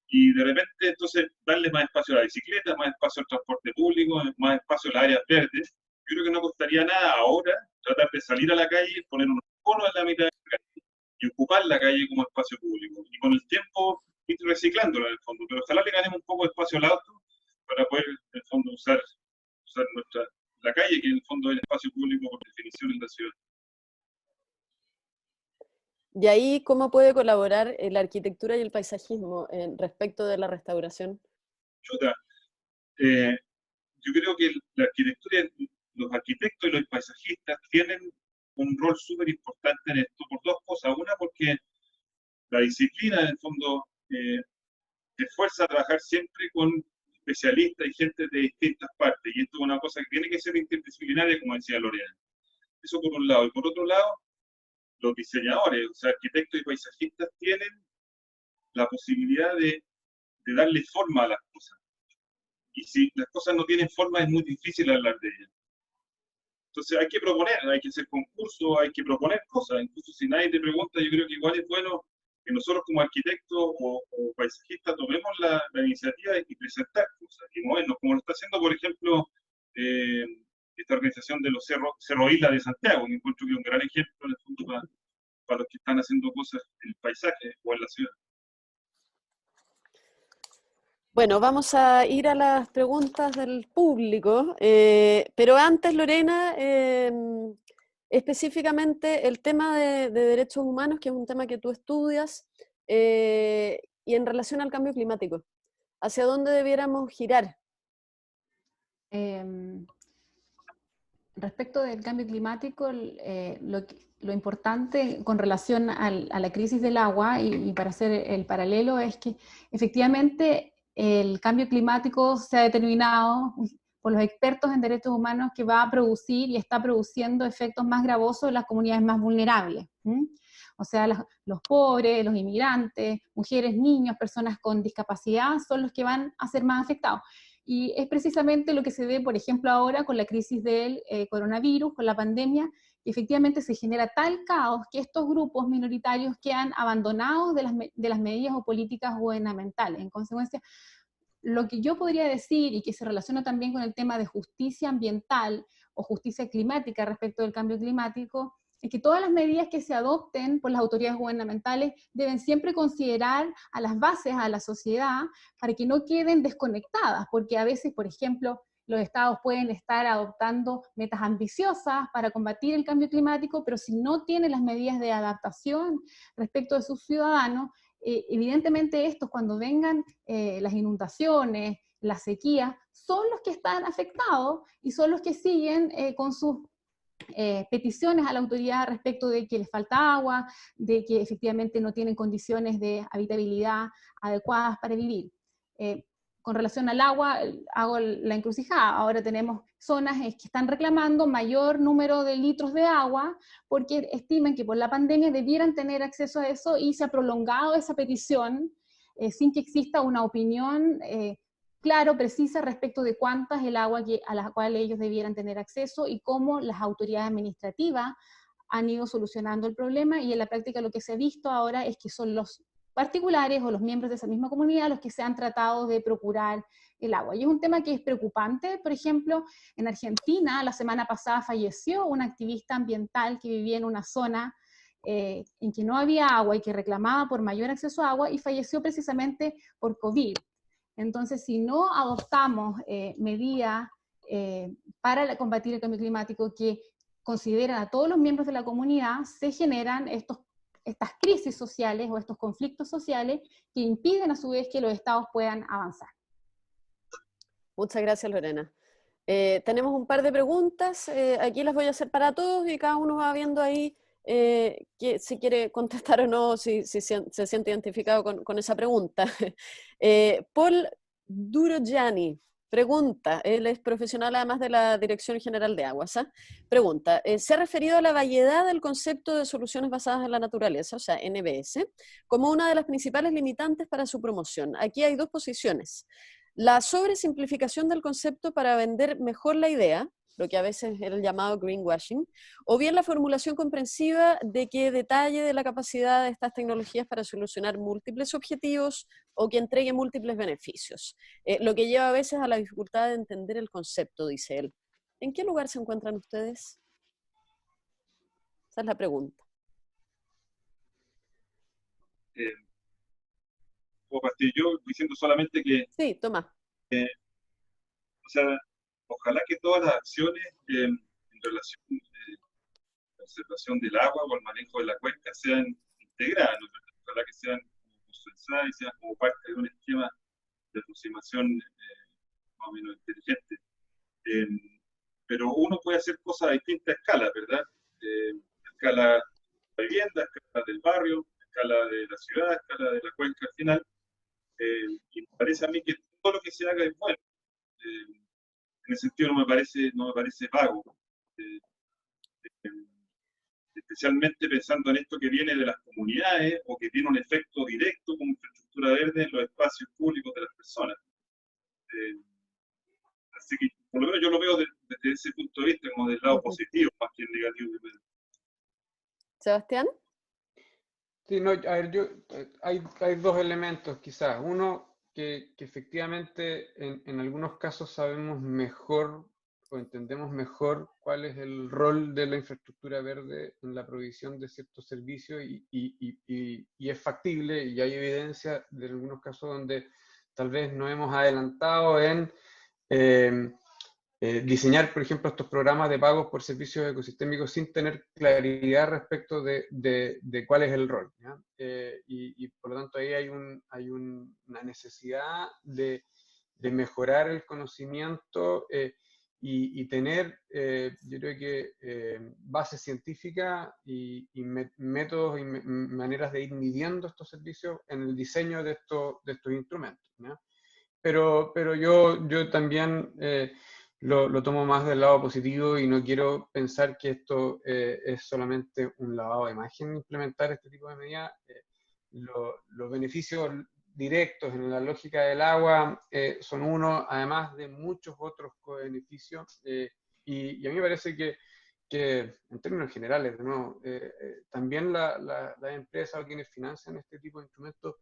D: Y de repente, entonces, darle más espacio a la bicicleta, más espacio al transporte público, más espacio a las áreas verdes. Yo creo que no costaría nada ahora tratar de salir a la calle, poner unos conos en la mitad de la calle y ocupar la calle como espacio público. Y con el tiempo ir reciclándolo en el fondo, pero ojalá le ganemos un poco de espacio al auto para poder, en el fondo, usar la calle, que en el fondo es el espacio público por definición en la ciudad.
A: Y ahí, ¿cómo puede colaborar la arquitectura y el paisajismo respecto de la restauración?
D: Yo creo que la arquitectura, los arquitectos y los paisajistas tienen un rol súper importante en esto por dos cosas. Una, porque la disciplina, en el fondo, te fuerza a trabajar siempre con especialistas y gente de distintas partes. Y esto es una cosa que tiene que ser interdisciplinaria, como decía Lorena. Eso por un lado. Y por otro lado, los diseñadores, o sea, arquitectos y paisajistas, tienen la posibilidad de darle forma a las cosas. Y si las cosas no tienen forma, es muy difícil hablar de ellas. Entonces hay que proponer, hay que hacer concursos, hay que proponer cosas. Incluso si nadie te pregunta, yo creo que igual es bueno que nosotros como arquitectos o paisajistas tomemos la iniciativa y presentar cosas y movernos, como lo está haciendo, por ejemplo, esta organización de los Cerro Isla de Santiago, que encuentro que es un gran ejemplo en el fondo para los que están haciendo cosas en el paisaje o en la ciudad.
A: Bueno, vamos a ir a las preguntas del público, pero antes, Lorena, específicamente el tema de derechos humanos, que es un tema que tú estudias, y en relación al cambio climático, ¿hacia dónde debiéramos girar?
B: Respecto del cambio climático, lo importante con relación a la crisis del agua, y para hacer el paralelo, es que efectivamente el cambio climático se ha determinado por los expertos en derechos humanos que va a producir y está produciendo efectos más gravosos en las comunidades más vulnerables. O sea, los pobres, los inmigrantes, mujeres, niños, personas con discapacidad son los que van a ser más afectados. Y es precisamente lo que se ve, por ejemplo, ahora con la crisis del coronavirus, con la pandemia, que efectivamente se genera tal caos que estos grupos minoritarios quedan abandonados de las medidas o políticas gubernamentales. En consecuencia, lo que yo podría decir, y que se relaciona también con el tema de justicia ambiental o justicia climática respecto del cambio climático, es que todas las medidas que se adopten por las autoridades gubernamentales deben siempre considerar a las bases, a la sociedad, para que no queden desconectadas, porque a veces, por ejemplo, los estados pueden estar adoptando metas ambiciosas para combatir el cambio climático, pero si no tienen las medidas de adaptación respecto de sus ciudadanos, evidentemente estos, cuando vengan las inundaciones, la sequía, son los que están afectados y son los que siguen con sus peticiones a la autoridad respecto de que les falta agua, de que efectivamente no tienen condiciones de habitabilidad adecuadas para vivir. Con relación al agua, hago la encrucijada. Ahora tenemos zonas que están reclamando mayor número de litros de agua porque estiman que por la pandemia debieran tener acceso a eso, y se ha prolongado esa petición sin que exista una opinión claro, precisa respecto de cuánta es el agua a la cual ellos debieran tener acceso y cómo las autoridades administrativas han ido solucionando el problema, y en la práctica lo que se ha visto ahora es que son los particulares o los miembros de esa misma comunidad los que se han tratado de procurar el agua. Y es un tema que es preocupante. Por ejemplo, en Argentina, la semana pasada falleció una activista ambiental que vivía en una zona en que no había agua y que reclamaba por mayor acceso a agua, y falleció precisamente por COVID. Entonces, si no adoptamos medidas para combatir el cambio climático que consideran a todos los miembros de la comunidad, se generan estas crisis sociales o estos conflictos sociales que impiden a su vez que los estados puedan avanzar.
A: Muchas gracias, Lorena. Tenemos un par de preguntas, aquí las voy a hacer para todos y cada uno va viendo ahí que si quiere contestar o no, si se siente identificado con esa pregunta. Paul Durogiani pregunta, él es profesional además de la Dirección General de Aguas, pregunta, ¿se ha referido a la variedad del concepto de soluciones basadas en la naturaleza, o sea, NBS, como una de las principales limitantes para su promoción? Aquí hay dos posiciones. La sobresimplificación del concepto para vender mejor la idea, lo que a veces es el llamado greenwashing, o bien la formulación comprensiva de que detalle de la capacidad de estas tecnologías para solucionar múltiples objetivos o que entregue múltiples beneficios, lo que lleva a veces a la dificultad de entender el concepto, dice él. ¿En qué lugar se encuentran ustedes? Esa es la pregunta.
D: Puedo partir yo diciendo solamente que...
A: Sí, toma.
D: O sea, ojalá que todas las acciones en relación a la conservación del agua o el manejo de la cuenca sean integradas, ¿no? Ojalá que sean consensuadas y sean como parte de un esquema de aproximación más o menos inteligente. Pero uno puede hacer cosas a distintas escalas, ¿verdad? A escala de la vivienda, a escala del barrio, a escala de la ciudad, a escala de la cuenca al final. Y me parece a mí que todo lo que se haga es bueno. En ese sentido no me parece vago. Especialmente pensando en esto que viene de las comunidades o que tiene un efecto directo como infraestructura verde en los espacios públicos de las personas. Así que por lo menos yo lo veo desde ese punto de vista, como del lado positivo, más que el negativo.
A: ¿Sebastián?
C: Sí, no, a ver, hay dos elementos quizás. Uno, que efectivamente en algunos casos sabemos mejor o entendemos mejor cuál es el rol de la infraestructura verde en la provisión de ciertos servicios y es factible, y hay evidencia de algunos casos donde tal vez no hemos adelantado en diseñar, por ejemplo, estos programas de pagos por servicios ecosistémicos sin tener claridad respecto de cuál es el rol, ¿ya? Y por lo tanto ahí hay una necesidad de mejorar el conocimiento y tener, yo creo que, base científica y métodos y maneras de ir midiendo estos servicios en el diseño de estos instrumentos, ¿ya? Pero yo también lo tomo más del lado positivo y no quiero pensar que esto es solamente un lavado de imagen implementar este tipo de medidas. Los beneficios directos en la lógica del agua son uno, además de muchos otros beneficios. Y a mí me parece que en términos generales, ¿no? También las empresas o quienes financian este tipo de instrumentos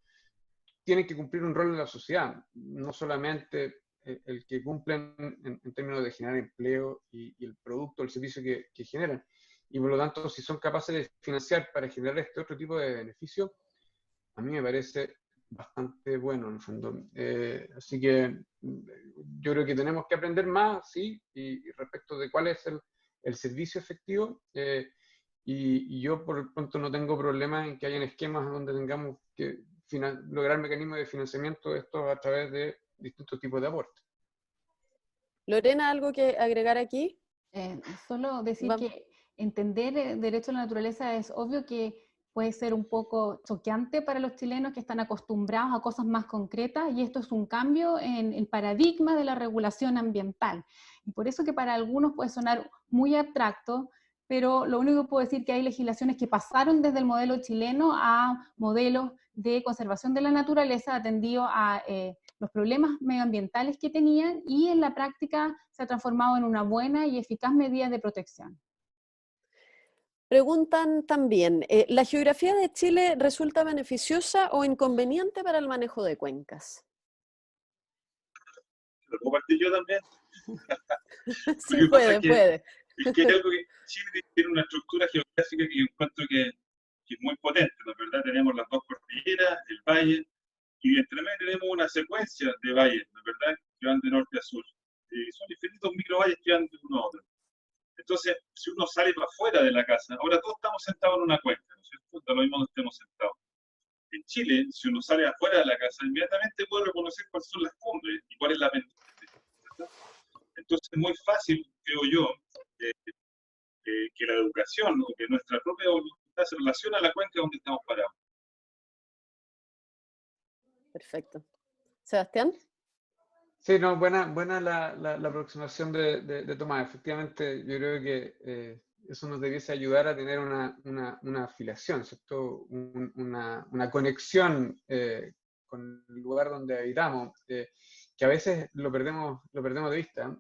C: tienen que cumplir un rol en la sociedad, no solamente el que cumplen en términos de generar empleo y el producto, el servicio que generan. Y por lo tanto, si son capaces de financiar para generar este otro tipo de beneficio, a mí me parece bastante bueno en el fondo. Así que yo creo que tenemos que aprender más, sí, y respecto de cuál es el servicio efectivo. Y yo por el pronto no tengo problemas en que hayan esquemas donde tengamos que lograr mecanismos de financiamiento de esto a través de distintos tipos de aportes.
A: Lorena, ¿algo que agregar aquí?
B: Solo decir
A: Vamos.
B: que entender el derecho a la naturaleza es obvio que puede ser un poco choqueante para los chilenos que están acostumbrados a cosas más concretas, y esto es un cambio en el paradigma de la regulación ambiental. Y por eso que para algunos puede sonar muy abstracto, pero lo único que puedo decir es que hay legislaciones que pasaron desde el modelo chileno a modelos de conservación de la naturaleza atendido a los problemas medioambientales que tenían, y en la práctica se ha transformado en una buena y eficaz medida de protección.
A: Preguntan también, ¿la geografía de Chile resulta beneficiosa o inconveniente para el manejo de cuencas?
D: ¿Lo puedo partir yo también?
A: Sí, puede.
D: Es que es algo que Chile tiene una estructura geográfica que yo encuentro que es muy potente, ¿no es verdad? Tenemos las dos cordilleras, el valle, y entre medio tenemos una secuencia de valles, ¿no es verdad? Que van de norte a sur. Son infinitos microvalles que van de uno a otro. Entonces, si uno sale para afuera de la casa, ahora todos estamos sentados en una cuenca, ¿no es cierto? Da lo mismo donde estemos sentados. En Chile, si uno sale afuera de la casa, inmediatamente puede reconocer cuáles son las cumbres y cuál es la pendiente, ¿verdad? Entonces, es muy fácil, creo yo, que la educación o que nuestra propia voluntad se relaciona a la cuenca donde estamos parados.
A: Perfecto. Sebastián.
C: Sí, no, buena la aproximación de Tomás. Efectivamente, yo creo que eso nos debiese ayudar a tener una afiliación, ¿cierto? Una conexión con el lugar donde habitamos, que a veces lo perdemos de vista.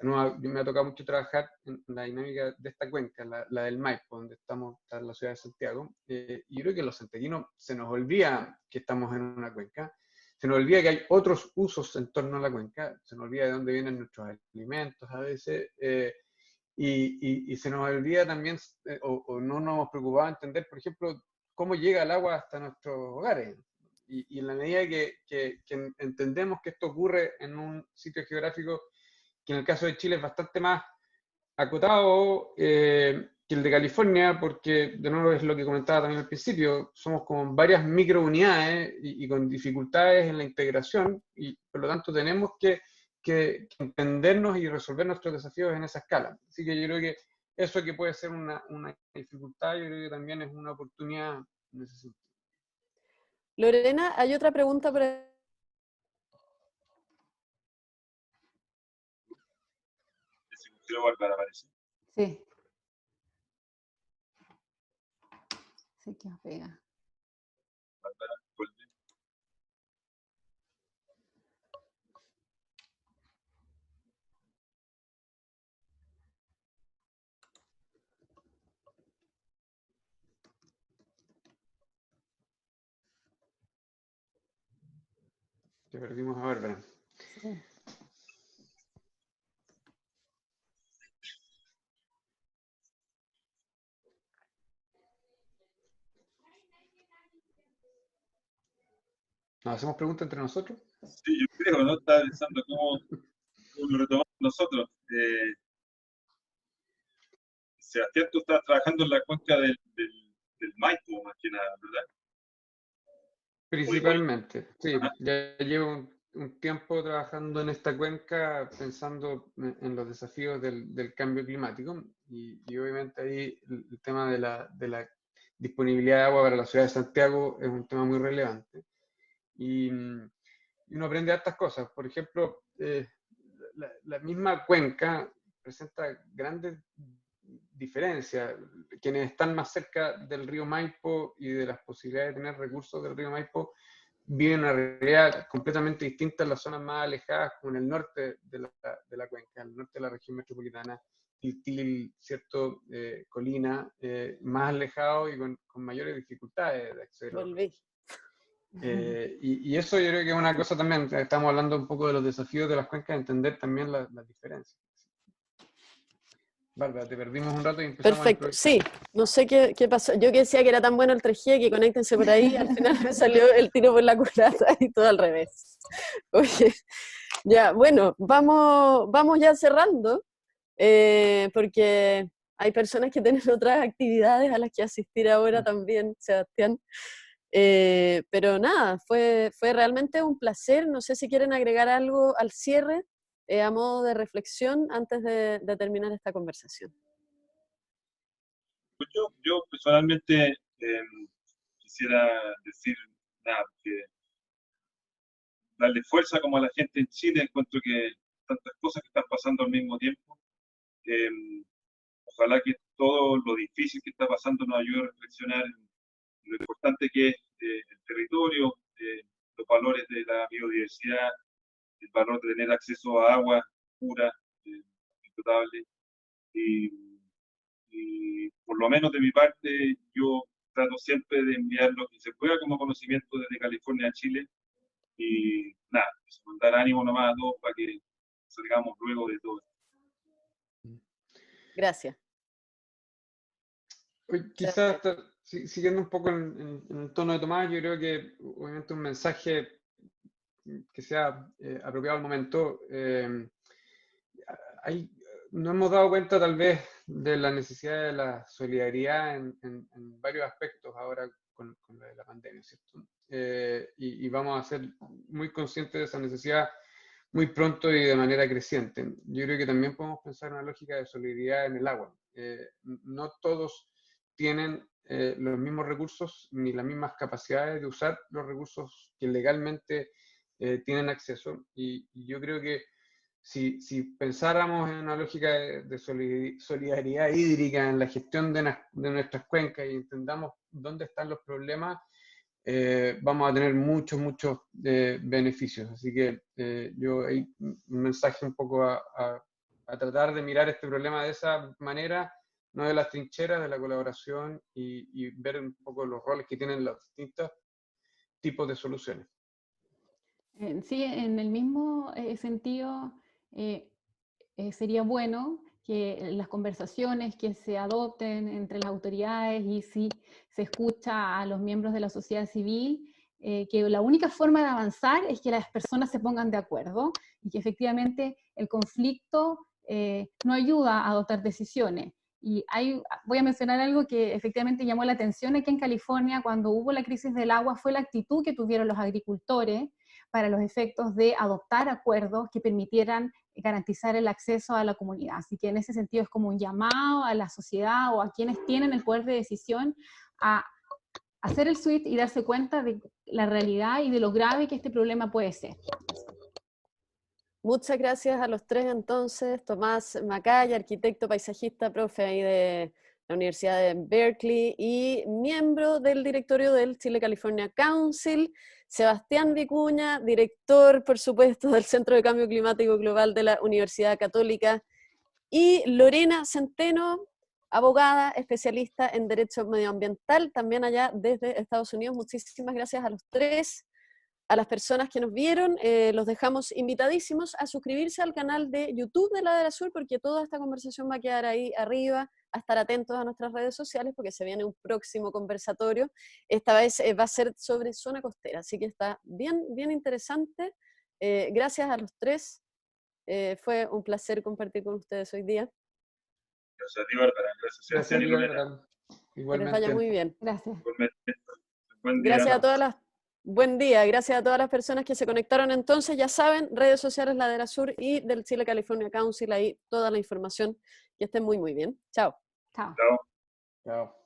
C: No, me ha tocado mucho trabajar en la dinámica de esta cuenca, la del Maipo, donde estamos, está en la ciudad de Santiago. Y yo creo que los santiaguinos se nos olvida que estamos en una cuenca. Se nos olvida que hay otros usos en torno a la cuenca, se nos olvida de dónde vienen nuestros alimentos a veces, y se nos olvida también, o no nos hemos preocupado en entender, por ejemplo, cómo llega el agua hasta nuestros hogares. Y en la medida que entendemos que esto ocurre en un sitio geográfico que en el caso de Chile es bastante más acotado que el de California, porque de nuevo es lo que comentaba también al principio, somos como varias microunidades y con dificultades en la integración, y por lo tanto tenemos que entendernos y resolver nuestros desafíos en esa escala. Así que yo creo que eso, que puede ser una dificultad, yo creo que también es una oportunidad en ese sentido.
A: Lorena, hay otra pregunta por
D: Bárbara, parece.
B: Sí. Sí, que pega.
D: Bárbara, vuelve.
C: Que perdimos a Bárbara.
B: Sí.
C: ¿Nos hacemos preguntas entre nosotros?
D: Sí, yo creo, ¿no? Estaba pensando cómo lo retomamos nosotros. Sebastián, tú estás trabajando en la cuenca del Maipo, más que nada, ¿verdad? O igual.
C: Principalmente, sí.
D: Ajá.
C: Ya llevo un tiempo trabajando en esta cuenca pensando en los desafíos del cambio climático y obviamente ahí el tema de la disponibilidad de agua para la ciudad de Santiago es un tema muy relevante. Y uno aprende hartas cosas. Por ejemplo, la misma cuenca presenta grandes diferencias. Quienes están más cerca del río Maipo y de las posibilidades de tener recursos del río Maipo viven una realidad completamente distinta en las zonas más alejadas, como en el norte de la cuenca, en el norte de la región metropolitana, Tiltil, cierto, Colina, más alejado y con mayores dificultades de acceso.
A: Volví.
C: Y eso yo creo que es una cosa también, estamos hablando un poco de los desafíos de las cuencas, entender también las diferencias. Bárbara, te perdimos un rato y empezamos a
A: Perfecto,
C: improvisar.
A: sí, no sé qué pasó. Yo que decía que era tan bueno el 3G, que conéctense por ahí, al final me salió el tiro por la culata y todo al revés. Oye, ya, bueno, vamos ya cerrando, porque hay personas que tienen otras actividades a las que asistir ahora también, Sebastián. Pero nada, fue realmente un placer. No sé si quieren agregar algo al cierre, a modo de reflexión, antes de terminar esta conversación.
D: Pues yo personalmente quisiera decir nada, que darle fuerza como a la gente en Chile. Encuentro que tantas cosas que están pasando al mismo tiempo. Eh, Ojalá que todo lo difícil que está pasando nos ayude a reflexionar en lo importante que es el territorio, los valores de la biodiversidad, el valor de tener acceso a agua pura, potable. Y, y por lo menos de mi parte, yo trato siempre de enviar lo que se pueda como conocimiento desde California a Chile. Y nada, eso, mandar ánimo nomás a todos para que salgamos luego de todo.
A: Gracias.
C: Quizás siguiendo un poco en el tono de Tomás, yo creo que obviamente un mensaje que sea apropiado al momento. Nos hemos dado cuenta tal vez de la necesidad de la solidaridad en varios aspectos ahora con lo de la pandemia, ¿cierto? Y vamos a ser muy conscientes de esa necesidad muy pronto y de manera creciente. Yo creo que también podemos pensar en una lógica de solidaridad en el agua. No todos tienen los mismos recursos ni las mismas capacidades de usar los recursos que legalmente tienen acceso. Y yo creo que si pensáramos en una lógica de solidaridad hídrica en la gestión de nuestras cuencas y entendamos dónde están los problemas, vamos a tener muchos beneficios. Así que yo hay un mensaje un poco a tratar de mirar este problema de esa manera, no de las trincheras, de la colaboración y ver un poco los roles que tienen los distintos tipos de soluciones.
B: Sí, en el mismo sentido, sería bueno que las conversaciones que se adopten entre las autoridades y si se escucha a los miembros de la sociedad civil, que la única forma de avanzar es que las personas se pongan de acuerdo y que efectivamente el conflicto no ayuda a adoptar decisiones. Y voy a mencionar algo que efectivamente llamó la atención aquí en California cuando hubo la crisis del agua, fue la actitud que tuvieron los agricultores para los efectos de adoptar acuerdos que permitieran garantizar el acceso a la comunidad. Así que en ese sentido es como un llamado a la sociedad o a quienes tienen el poder de decisión a hacer el switch y darse cuenta de la realidad y de lo grave que este problema puede ser.
A: Muchas gracias a los tres entonces. Tomás Macaya, arquitecto paisajista, profe ahí de la Universidad de Berkeley y miembro del directorio del Chile California Council. Sebastián Vicuña, director, por supuesto, del Centro de Cambio Climático Global de la Universidad Católica. Y Lorena Centeno, abogada, especialista en Derecho Medioambiental, también allá desde Estados Unidos. Muchísimas gracias a los tres. A las personas que nos vieron, los dejamos invitadísimos a suscribirse al canal de YouTube de Ladera Sur, porque toda esta conversación va a quedar ahí arriba, a estar atentos a nuestras redes sociales, porque se viene un próximo conversatorio. Esta vez va a ser sobre zona costera, así que está bien, bien interesante. Gracias a los tres. Fue un placer compartir con ustedes hoy día.
D: Gracias a ti, Bárbara. Gracias a ti, Lorena.
A: Que les vaya muy bien.
B: Gracias.
D: Buen día.
A: Gracias a todas las... Buen día, gracias a todas las personas que se conectaron. Entonces, ya saben, redes sociales Ladera Sur y del Chile California Council, ahí toda la información. Que estén muy, muy bien. Chao.
B: Chao.
D: Chao.
C: Chao.